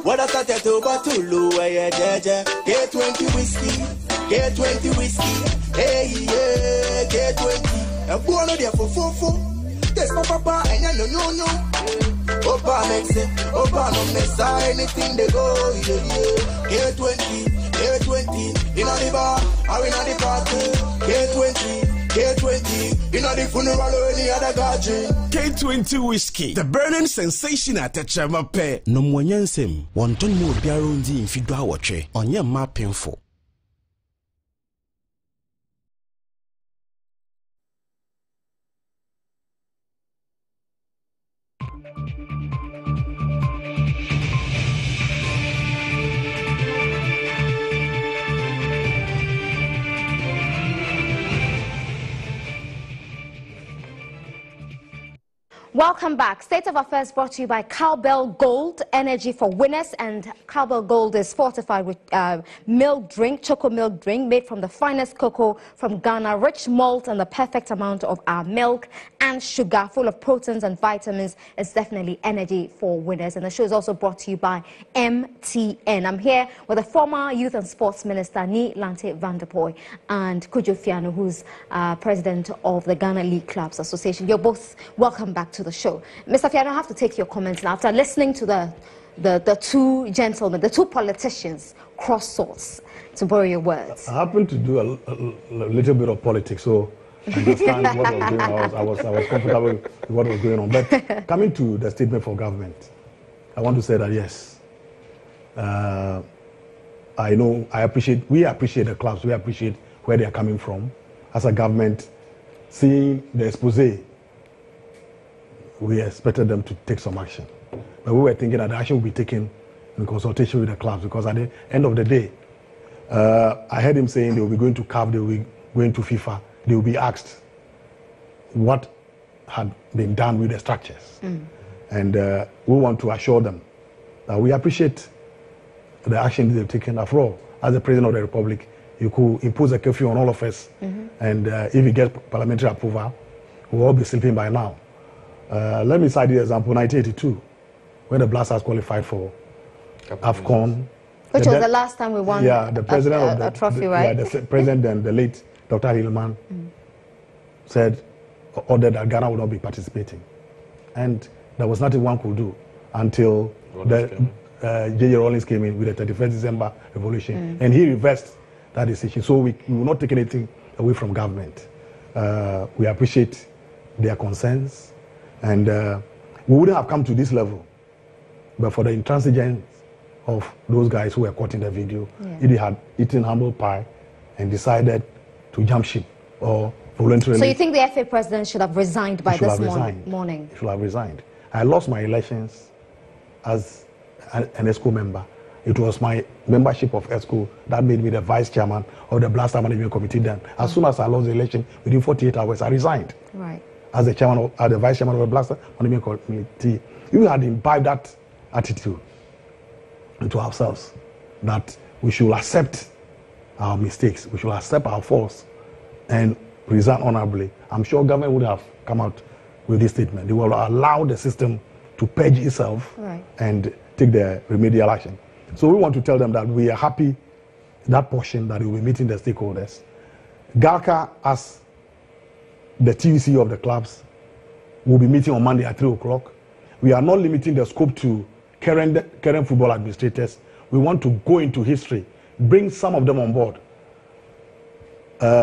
what I started to Batulu, where you judge. K20 whiskey, hey, yeah, K20. And born there for 4. That's my papa, and I no. Opa makes it, Opa no mess anything they go, yeah. K20, in the bar, or in the party. K20, in the funeral or any other gathering. K20 whiskey, the burning sensation at a chamape. No mwanyansem, one ton more biarundi in Fidwa Watche, on your map painful. Welcome back. State of Affairs brought to you by Cowbell Gold, energy for winners. And Cowbell Gold is fortified with milk drink, choco milk drink, made from the finest cocoa from Ghana, rich malt and the perfect amount of our milk and sugar, full of proteins and vitamins. It's definitely energy for winners. And the show is also brought to you by MTN. I'm here with the former Youth and Sports Minister, Ni Lante Vanderpoy, and Kujo Fiano, who's president of the Ghana League Clubs Association. You're both welcome back to the show. Mr. Fiano, I have to take your comments now. After listening to the two gentlemen, the two politicians, cross swords, to borrow your words. I happen to do a little bit of politics, so I understand what was going on. I was comfortable with what was going on. But coming to the statement for government, I want to say that yes, we appreciate the clubs, we appreciate where they are coming from. As a government, seeing the expose, we expected them to take some action. But we were thinking that the action would be taken in consultation with the clubs, because at the end of the day, I heard him saying they will be going to CAF, they will be going to FIFA, they will be asked what had been done with the structures. And we want to assure them that we appreciate the action they've taken. After all, as the President of the Republic, you could impose a curfew on all of us. And if you get parliamentary approval, we'll all be sleeping by now. Let me cite the example, 1982, when the Blasters qualified for AFCON. Which was the last time we won the president of a trophy, right? Yeah, the president and the late Dr. Hillman ordered that Ghana would not be participating. And there was nothing one could do until J.J. Rawlings came in with the 31st December revolution. And he reversed that decision. So we will not take anything away from government. We appreciate their concerns. And we wouldn't have come to this level but for the intransigence of those guys who were caught in the video. If they had eaten humble pie and decided to jump ship or voluntarily. So you think the FA president should have resigned by this morning? He should have resigned. I lost my elections as an ESCO member It was my membership of ESCO that made me the vice chairman of the Blaster Management Committee then. As soon as I lost the election, within 48 hours, I resigned. Right. As the chairman of, as the vice chairman of the Blaster Management Committee. We had imbibed that attitude into ourselves, that we should accept our mistakes, we should accept our faults, and resign honorably. I'm sure government would have come out with this statement. They will allow the system to purge itself and take the remedial action. So we want to tell them that we are happy that portion that we will be meeting the stakeholders. Galka, as the TVC of the clubs, will be meeting on Monday at 3 o'clock. We are not limiting the scope to current football administrators. We want to go into history, bring some of them on board,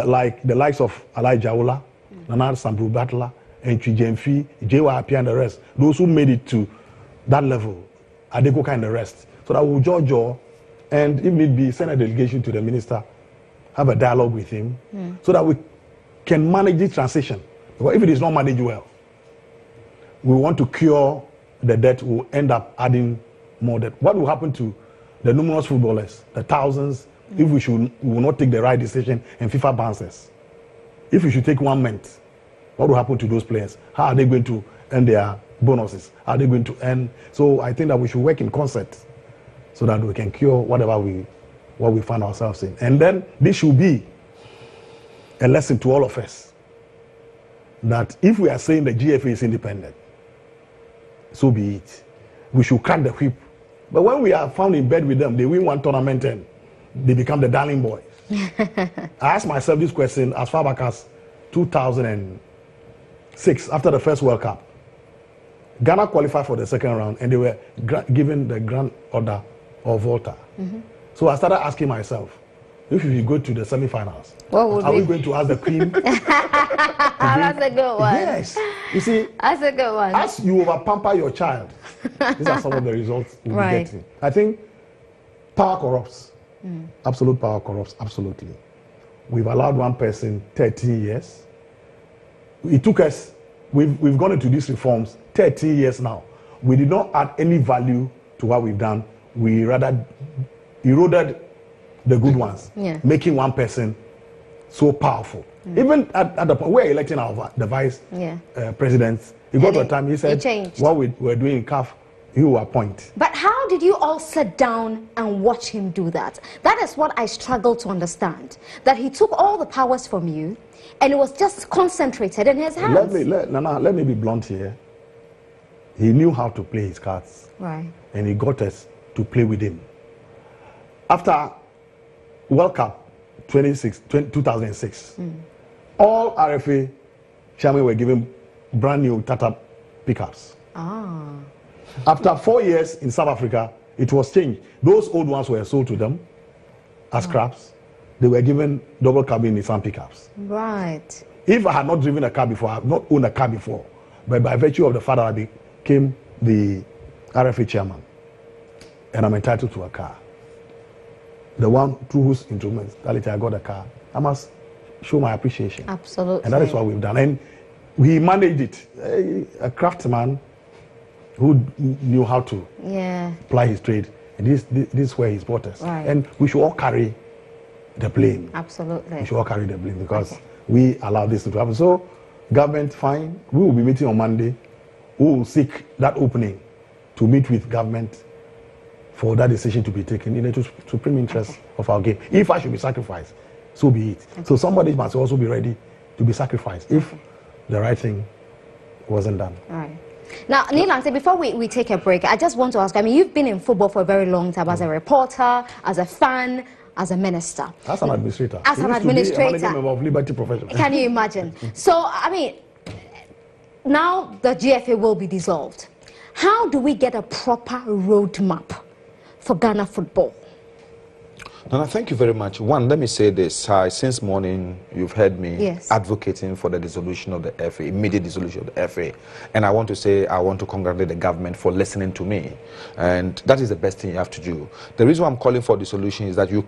like the likes of Elijah Ola, Nana Sambru Batla, and Chijemfi, JYP and the rest. Those who made it to that level, Adekoka and the rest. So that we'll judge, and if need be, send a delegation to the minister, have a dialogue with him, so that we can manage the transition. Because if it is not managed well, we want to cure the debt, we'll end up adding more debt. What will happen to the numerous footballers, the thousands, if we will not take the right decision and FIFA bans us? If we should take 1 month, what will happen to those players? How are they going to earn their bonuses? How are they going to earn? So I think that we should work in concert so that we can cure what we find ourselves in. And then this should be a lesson to all of us, that if we are saying the GFA is independent, so be it. We should crack the whip. But when we are found in bed with them, they win one tournament and they become the darling boys. I asked myself this question as far back as 2006, after the first World Cup. Ghana qualified for the second round and they were given the grand order of Volta. So I started asking myself, if we go to the semi-finals, are we going to ask the Queen? That's a good one. Yes. You see, that's a good one. As you over-pamper your child, these are some of the results we'll be getting. I think power corrupts. Absolute power corrupts, absolutely. We've allowed one person 13 years. It took us, we've gone into these reforms 13 years now. We did not add any value to what we've done. We rather eroded the good ones, making one person so powerful. Even at the point we're electing the vice presidents, he got to a time he said what we were doing in CAF, he will appoint. But how did you all sit down and watch him do that? That is what I struggle to understand. That he took all the powers from you and it was just concentrated in his hands. Let me be blunt here. He knew how to play his cards. Right. And he got us to play with him. After World Cup 2006, all RFA chairmen were given brand new Tata pickups. After 4 years in South Africa, it was changed. Those old ones were sold to them as scraps. They were given double cabin Nissan pickups. Right. If I had not driven a car before, I have not owned a car before, but by virtue of the fact that I became the RFA chairman, and I'm entitled to a car, the one through whose instrumentality I got a car, I must show my appreciation. Absolutely. And that is what we've done. And we managed it. A craftsman who knew how to apply his trade. And this is where he's brought us. Right. And we should all carry the blame. Absolutely. We should all carry the blame because we allow this to happen. So, government, fine. We will be meeting on Monday. We will seek that opening to meet with government for that decision to be taken in the supreme interest of our game. If I should be sacrificed, so be it. So somebody must also be ready to be sacrificed if the right thing wasn't done. All right. Now, Neelan, before we take a break, I just want to ask, I mean, you've been in football for a very long time as a reporter, as a fan, as a minister. As an administrator. As an administrator. A member of Liberty Profession. Can you imagine? So, I mean, now the GFA will be dissolved. How do we get a proper roadmap for Ghana football? Nana, thank you very much. One, let me say this. Since morning, you've heard me advocating for the dissolution of the FA, immediate dissolution of the FA. And I want to say, I want to congratulate the government for listening to me. And that is the best thing you have to do. The reason why I'm calling for dissolution is that you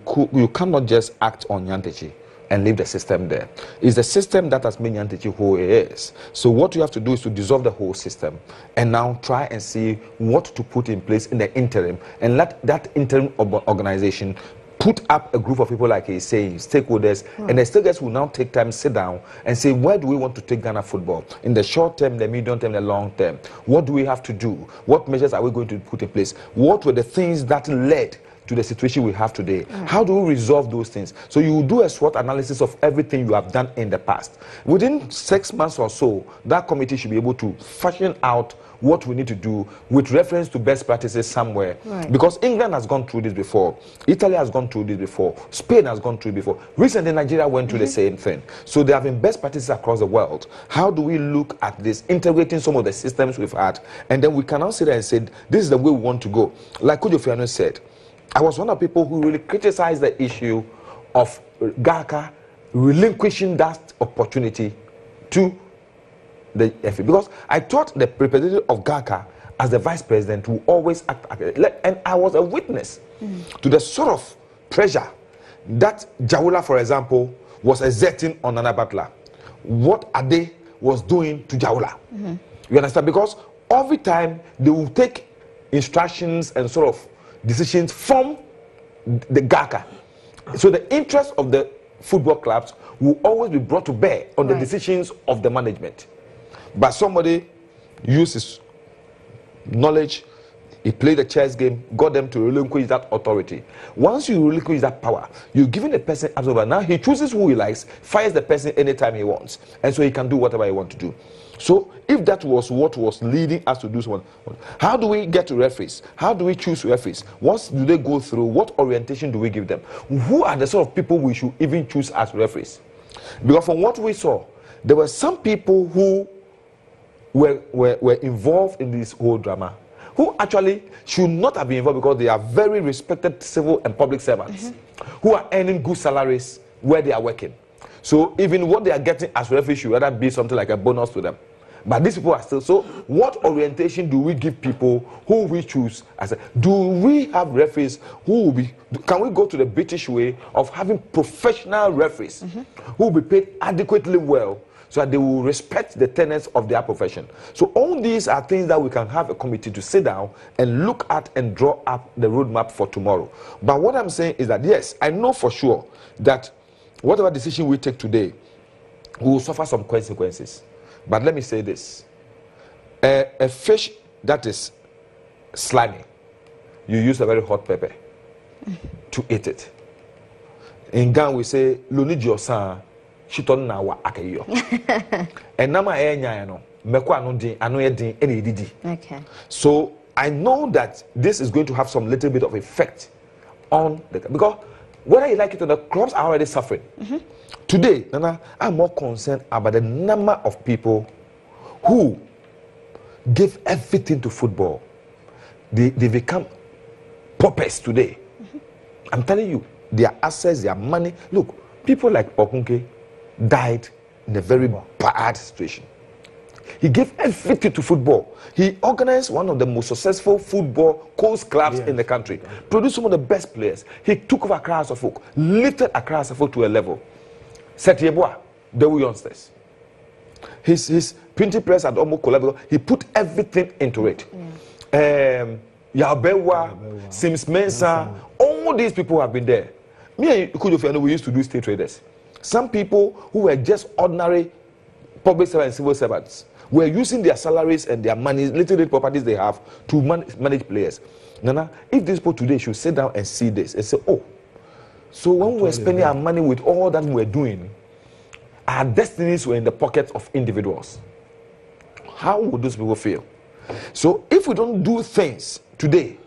cannot just act on Nyantechi and leave the system there. It's the system that has made Nyantechi who he is. So what you have to do is to dissolve the whole system and now try and see what to put in place in the interim, and let that interim organization put up a group of people, like he's saying, stakeholders, and the stakeholders will now take time, sit down and say, where do we want to take Ghana football? In the short term, the medium term, the long term. What do we have to do? What measures are we going to put in place? What were the things that led to the situation we have today? How do we resolve those things? So you do a SWOT analysis of everything you have done in the past. Within 6 months or so, that committee should be able to fashion out what we need to do with reference to best practices somewhere. Because England has gone through this before, Italy has gone through this before, Spain has gone through it before. Recently, Nigeria went through the same thing. So there have been best practices across the world. How do we look at this, integrating some of the systems we've had, and then we can now sit there and say, this is the way we want to go. Like Kojo Fiano said, I was one of the people who really criticized the issue of GACA relinquishing that opportunity to the FA, because I thought the representative of GACA as the vice president will always act, and I was a witness to the sort of pressure that Jawula, for example, was exerting on Nana Butler. What Ade was doing to Jawula. You understand? Because every time they will take instructions and sort of decisions from the GACA. So the interest of the football clubs will always be brought to bear on the decisions of the management. But somebody uses knowledge, he played the chess game, got them to relinquish that authority. Once you relinquish that power, you're giving the person absolute. Now he chooses who he likes, fires the person anytime he wants, and so he can do whatever he wants to do. So if that was what was leading us to do something, how do we get to referees? How do we choose referees? What do they go through? What orientation do we give them? Who are the sort of people we should even choose as referees? Because from what we saw, there were some people who were involved in this whole drama, who actually should not have been involved, because they are very respected civil and public servants who are earning good salaries where they are working. So even what they are getting as referees should rather be something like a bonus to them. But these people are still. So what orientation do we give people who we choose? Do we have referees who will be, can we go to the British way of having professional referees who will be paid adequately well, so that they will respect the tenets of their profession? So all these are things that we can have a committee to sit down and look at and draw up the roadmap for tomorrow. But what I'm saying is that, yes, I know for sure that whatever decision we take today, we will suffer some consequences. But let me say this. A fish that is slimy, you use a very hot pepper to eat it. In Ghana we say, "Loni josan, shiton na wa akayo." And nama enya no, meko anu din, anu ye din, ene didi. Okay. So I know that this is going to have some little bit of effect on the, because whether you like it or not, clubs are already suffering. Today, Nana, I'm more concerned about the number of people who give everything to football. They become paupers today. I'm telling you, their assets, their money. Look, people like Okunke died in a very bad situation. He gave everything to football. He organized one of the most successful football coast clubs in the country, produced some of the best players. He took over Accra as a folk, lifted Accra as a folk to a level. Setieboa, the youngsters. His printing press had almost collapsed. He put everything into it. Yabewa, Sims Mensah, all these people have been there. Me and Kujofiano, we used to do state traders. Some people who were just ordinary public servants and civil servants were using their salaries and their money, little properties they have, to manage players. Nana, if these people today should sit down and see this and say, oh, so when we're spending our money with all that we're doing, our destinies were in the pockets of individuals, how would those people feel? So if we don't do things today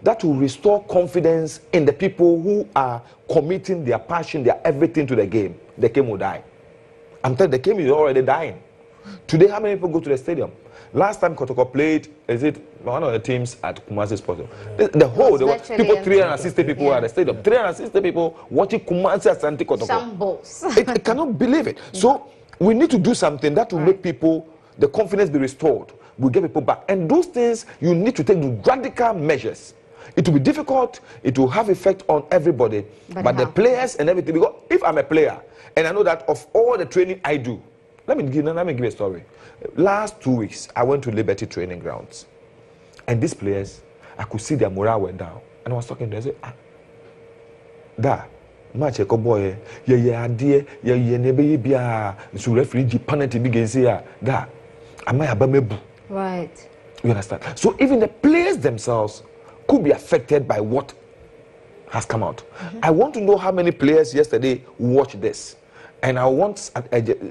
that will restore confidence in the people who are committing their passion, their everything to the game will die. I'm telling you, the game is already dying. Today, how many people go to the stadium? Last time Kotoko played, is it one of the teams at Kumasi Sports? The whole, there were people, 360 people at the stadium. 360 people watching Kumasi at Santi Kotoko. It cannot believe it. So we need to do something that will make people, the confidence be restored. We'll get people back. And those things, you need to take the radical measures. It will be difficult. It will have effect on everybody, but the players and everything. Because if I'm a player and I know that of all the training I do, let me give a story. Last 2 weeks, I went to Liberty training grounds, and these players, I could see their morale went down. And I was talking to them. I said, match a boy, yeah, dear, yeah, never be a referee penalty begins here. That am I a bamebu? Right. You understand? So even the players themselves could be affected by what has come out. I want to know how many players yesterday watched this, and I want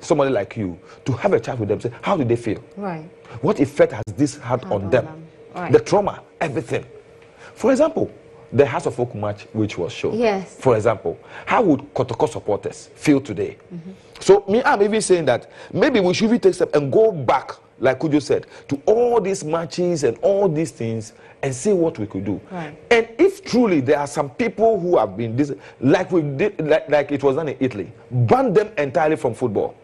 somebody like you to have a chat with them. Say, how did they feel? Right. What effect has this had on them? Right. The trauma, everything. For example, the House of Folk match which was shown. Yes. For example, how would Kotoko supporters feel today? So I'm even saying that maybe we should take steps and go back, like Kujo said, to all these matches and all these things and see what we could do. Right. And if truly there are some people who have been like we did, like it was done in Italy, ban them entirely from football.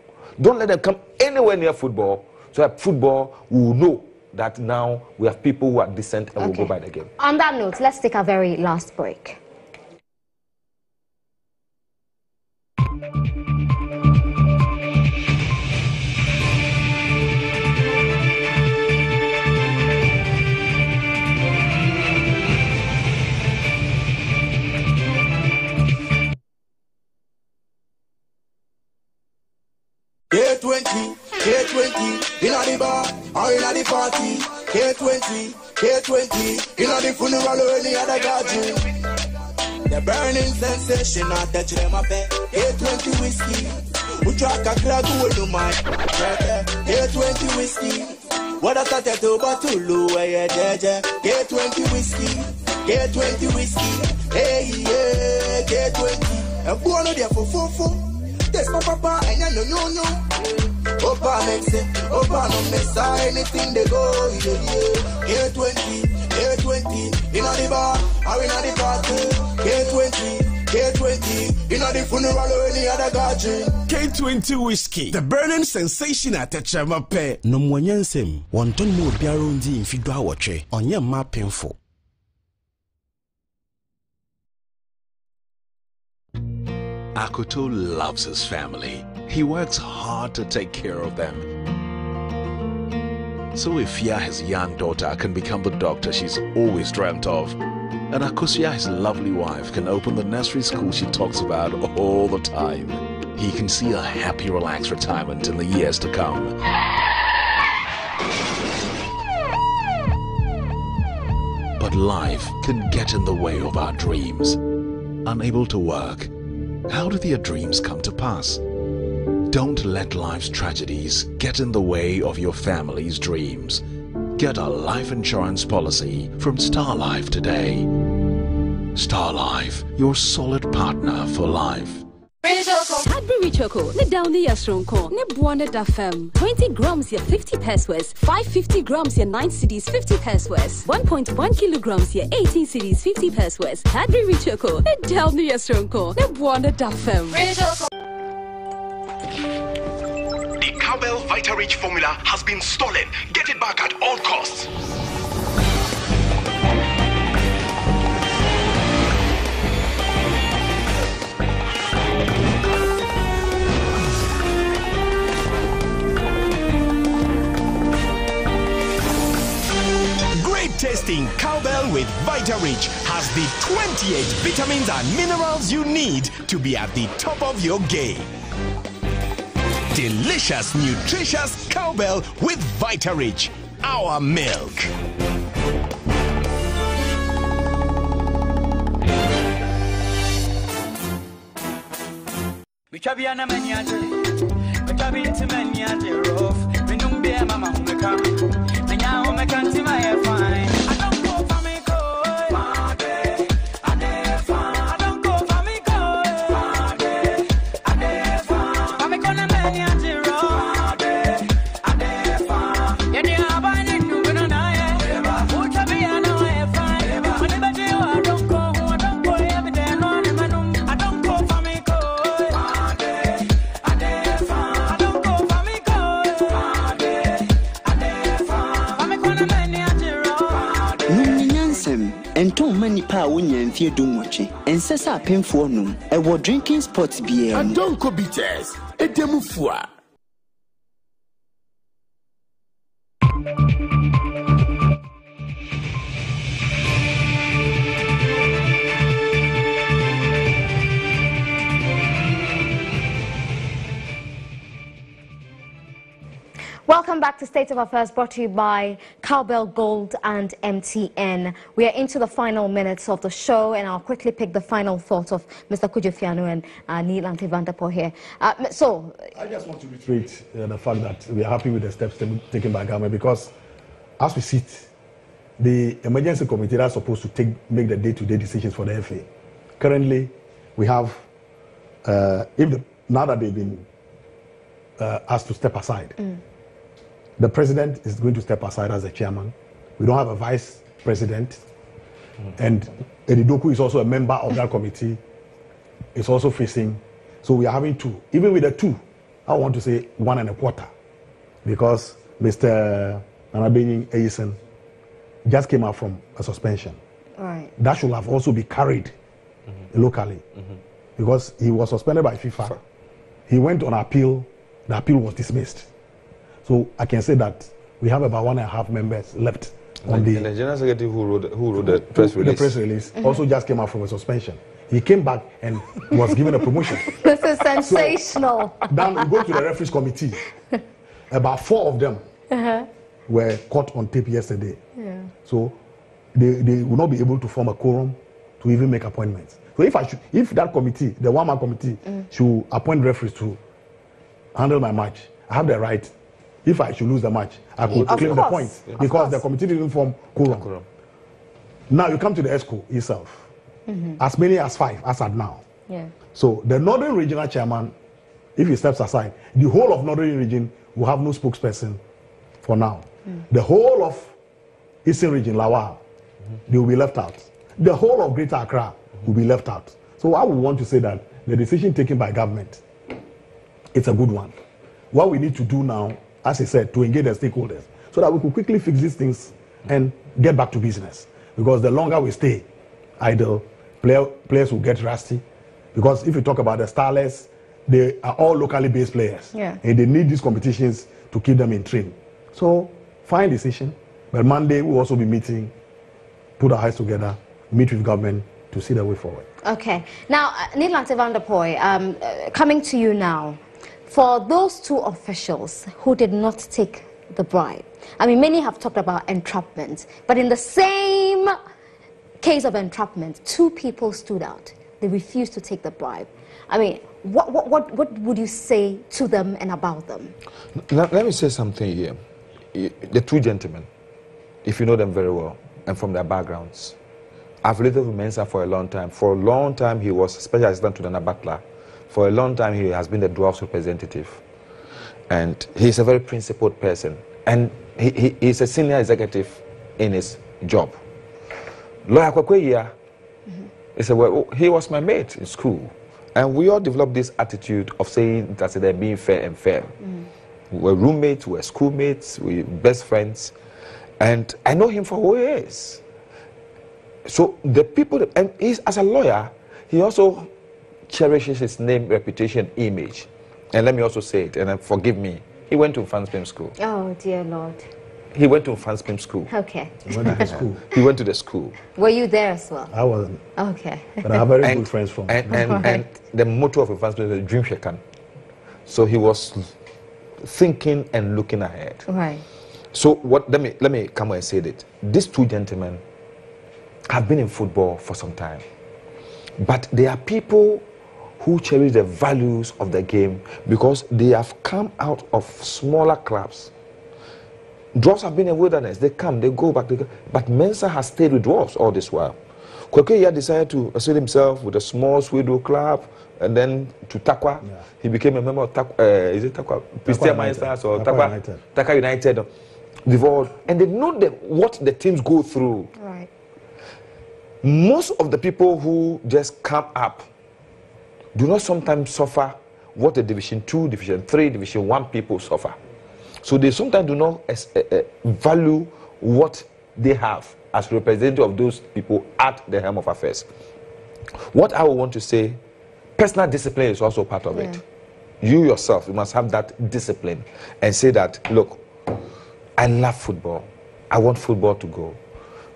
Don't let them come anywhere near football, so that football will know that now we have people who are decent and will go by the game. On that note, let's take our very last break. K20, K20, in the bar or in the party. K20, K20, in the funeral or any other gathering. The burning sensation, I touch them up. K20 whiskey, we track a crack with no mind. K20 whiskey, what I started to battle, where K20 whiskey, K20 whiskey, hey, yeah, K20. And born there for 4. Yes, papa, and no. Opa makes it, Opa no mess, anything they go, yeah. K20, in the bar, or in the party. K20, in the funeral or any other gathering. K20 whiskey, the burning sensation at the Chamape. No more yansem, one ton more biarundi in Fidwa watche, on your map painful. Akoto loves his family. He works hard to take care of them. So Ifya, his young daughter, can become the doctor she's always dreamt of, and Akosia, his lovely wife, can open the nursery school she talks about all the time, he can see a happy, relaxed retirement in the years to come. But life can get in the way of our dreams. Unable to work, how do your dreams come to pass? Don't let life's tragedies get in the way of your family's dreams. Get a life insurance policy from Star Life today. Star Life, your solid partner for life. Cadbury Choco, ne down the yasronko, ne buone da fem. 20 grams, ya 50 pesos. 550 grams, ya 9 cedis, 50 pesos. 1.1 kilograms, ya 18 cedis, 50 pesos. Cadbury Choco, ne down the yasronko, ne buone da fem. The Cowbell Vita Rich formula has been stolen. Get it back at all costs. Tasting Cowbell with Vita Rich has the 28 vitamins and minerals you need to be at the top of your game. Delicious, nutritious Cowbell with Vita Rich, our milk. Enton mani pa wonya mfie dumwache. Ensesa apemfo num. Ewo drinking spots biye. Adonko bitters. Edemufua. Welcome back to State of Affairs, brought to you by Cowbell Gold and MTN. We are into the final minutes of the show, and I'll quickly pick the final thoughts of Mr. Kujofiano and Neil Antivandapo here. So, I just want to reiterate the fact that we are happy with the steps taken by government, because as we sit, the emergency committee are supposed to make the day-to-day decisions for the FA. Currently, we have, now that they've been asked to step aside, the president is going to step aside as the chairman. We don't have a vice president. And Edidoku is also a member of that committee. It's also facing. So we are having two. Even with the two, I want to say 1.25. Because Mr. Nanabeni Eyison just came out from a suspension. Right. That should have also been carried locally. Because he was suspended by FIFA. He went on appeal. The appeal was dismissed. So I can say that we have about 1.5 members left on the. And the general secretary who wrote the press release. The press release also just came out from a suspension. He came back and was given a promotion. This is sensational. So, then we go to the referees committee. About 4 of them were caught on tape yesterday. Yeah. So they will not be able to form a quorum to even make appointments. So if that committee, the one-man committee, should appoint referees to handle my match, I have the right. If I should lose the match, I could claim the points because the committee didn't form quorum. Now you come to the ESCO itself. As many as 5 as at now. Yeah. So the Northern Regional Chairman, if he steps aside, the whole of Northern Region will have no spokesperson for now. The whole of Eastern Region, Lawa, they will be left out. The whole of Greater Accra will be left out. So I would want to say that the decision taken by government, it's a good one. What we need to do now, as I said, to engage the stakeholders so that we could quickly fix these things and get back to business. Because the longer we stay idle, players will get rusty. Because if you talk about the Starlets, they are all locally based players. Yeah. And they need these competitions to keep them in train. So, fine decision. But Monday we'll also be meeting, put our heads together, meet with government to see the way forward. Okay. Now, Neil Antivandapo, coming to you now. For those 2 officials who did not take the bribe, I mean, many have talked about entrapment, but in the same case of entrapment, 2 people stood out. They refused to take the bribe. I mean, what would you say to them and about them? Let me say something here. The 2 gentlemen, if you know them very well, and from their backgrounds, I've lived with Mensa for a long time. For a long time, he was special assistant to Nana Butler. For a long time, he has been the Dwarfs representative. And he's a very principled person. And he's a senior executive in his job. Lawyer Kwekweya, he was my mate in school. And we all developed this attitude of saying that they're being fair and fair. We're roommates, we're schoolmates, we're best friends. And I know him for who he is. So the people, and he's, as a lawyer, he also cherishes his name, reputation, image. And let me also say it, and forgive me, he went to Fanspim School. Oh, dear Lord. He went to Fanspim School. Okay. He went to the school. He went to the school. Were you there as well? I wasn't. Okay. But I have very good friends from. And the motto of Fanspim is Dream Shekan. So he was thinking and looking ahead. Right. So let me come and say that these 2 gentlemen have been in football for some time. But they are people who cherish the values of the game because they have come out of smaller clubs. Dwarfs have been in wilderness. They come, they go back. But Mensa has stayed with Dwarfs all this while. Kwekweya decided to associate himself with a small Swedo club, and then to Takwa. Yeah. He became a member of Takwa. Is it Takwa? Christian Minsters or Takwa United. And they know what the teams go through. Right. Most of the people who just come up do not sometimes suffer what the Division 2, Division 3, Division 1 people suffer. So they sometimes do not value what they have as representative of those people at the helm of affairs. What I would want to say, personal discipline is also part of it. You yourself, you must have that discipline and say that, look, I love football. I want football to go.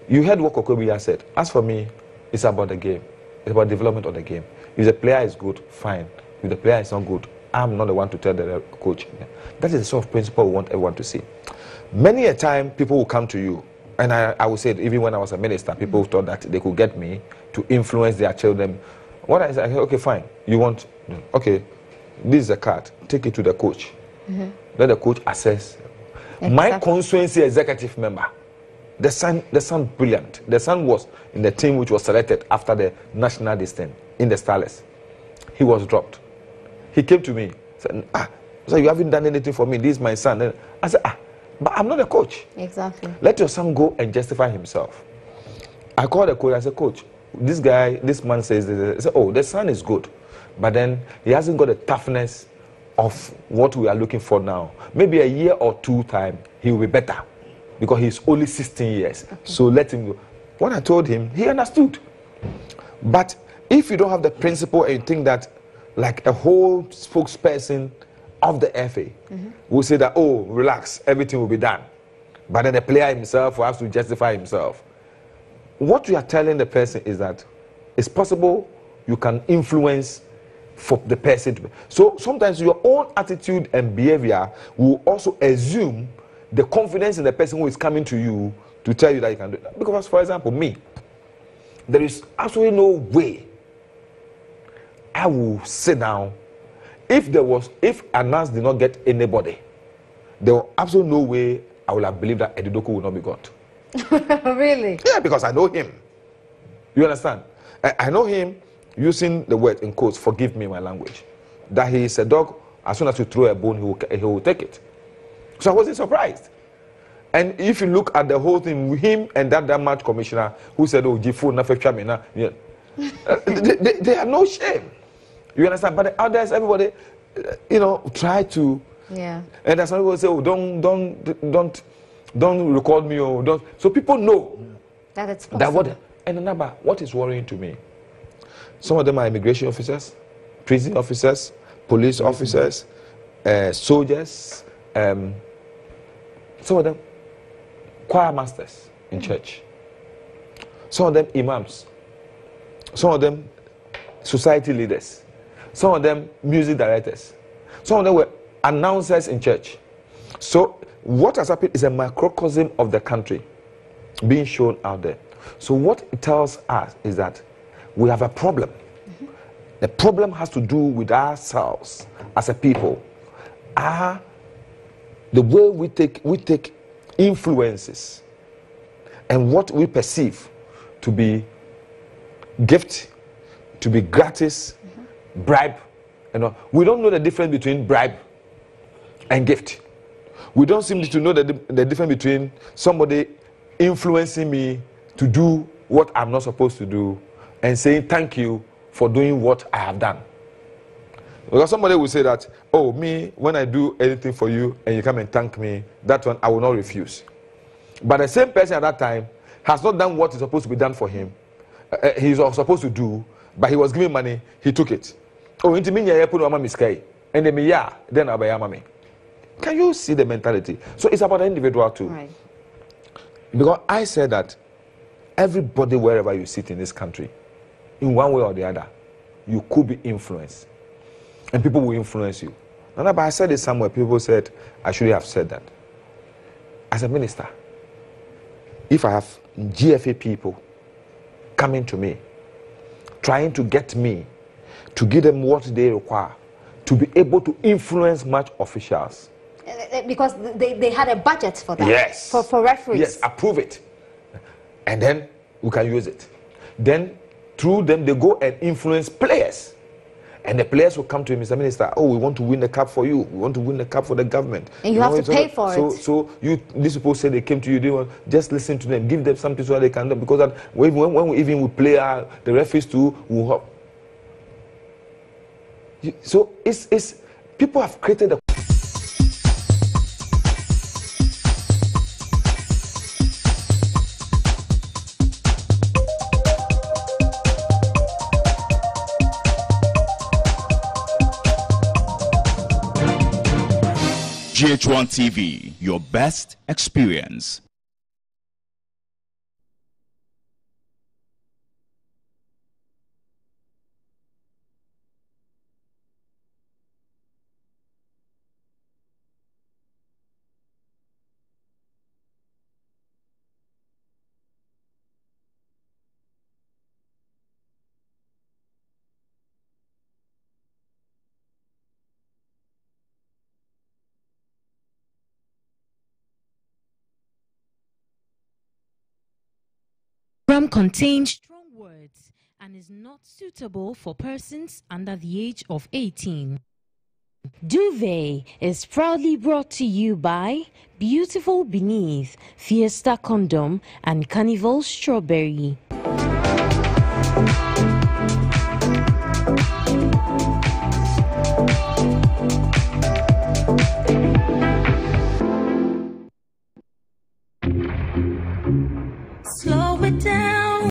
You heard what Kokobiya said. As for me, it's about the game. It's about development of the game. If the player is good, fine. If the player is not good, I'm not the one to tell the coach. That is the sort of principle we want everyone to see. Many a time, people will come to you, and I would say, even when I was a minister, people thought that they could get me to influence their children. What I said, okay, fine. You want, okay, this is a card. Take it to the coach. Let the coach assess. Exactly. My constituency executive member, the son brilliant. The son was in the team which was selected after the national distinct in the Starlets. He was dropped. He came to me, said, so you haven't done anything for me. This is my son. And I said, but I'm not a coach. Exactly. Let your son go and justify himself. I called the coach. I said, coach, this man says this. I said, oh, the son is good, but then he hasn't got the toughness of what we are looking for now. Maybe a year or two time, he will be better because he's only 16 years. Okay. So let him go. When I told him, he understood. But if you don't have the principle and you think that like a whole spokesperson of the FA will say that, oh, relax, everything will be done. But then the player himself will have to justify himself. What you are telling the person is that it's possible you can influence for the person. So sometimes your own attitude and behavior will also assume the confidence in the person who is coming to you to tell you that you can do it. Because, for example, me, there is absolutely no way I will sit down. If Anas did not get anybody, there was absolutely no way I would have believed that Edidoku would not be got. Really? Yeah, because I know him. You understand? I know him using the word in quotes, forgive me my language, that he is a dog, as soon as you throw a bone, he will take it. So I wasn't surprised. And if you look at the whole thing, with him and that match commissioner who said, oh, Jifu, they have no shame. You understand? But the others, everybody, try to. Yeah. And that's some people say, oh, don't record me, or don't. So people know that it's possible. And remember, what is worrying to me? Some of them are immigration officers, prison officers, police officers, soldiers, some of them choir masters in church, some of them imams, some of them society leaders, some of them music directors, some of them were announcers in church. So what has happened is a microcosm of the country being shown out there. So what it tells us is that we have a problem. The problem has to do with ourselves as a people. The way we take influences and what we perceive to be gift, to be gratis, bribe. We don't know the difference between bribe and gift. We don't seem to know the difference between somebody influencing me to do what I'm not supposed to do and saying thank you for doing what I have done. Because somebody will say that, oh, me, when I do anything for you and you come and thank me, that one I will not refuse. But the same person at that time has not done what is supposed to be done for him. He's supposed to do, but he was giving money, he took it. Oh, into me, you put mama miskai, and then I'll buy mommy. Can you see the mentality? So it's about the individual too. Right. Because I said that everybody, wherever you sit in this country, in one way or the other, you could be influenced. And people will influence you. But I said it somewhere, people said, I should have said that. As a minister, if I have GFA people coming to me, trying to get me to give them what they require, to be able to influence match officials. Because they had a budget for that. Yes. For referees. Yes, approve it. And then we can use it. Then through them, they go and influence players. And the players will come to him, Mr. Minister, oh, we want to win the cup for you. We want to win the cup for the government. And you have to pay for it. So these people say they came to you, they want, just listen to them, give them something so that they can do. Because that when we play, the referees too will help. So it's people have created a GH1 TV, your best experience. Program contains strong words and is not suitable for persons under the age of 18. Duvet is proudly brought to you by Beautiful Beneath, Fiesta Condom, and Carnival Strawberry.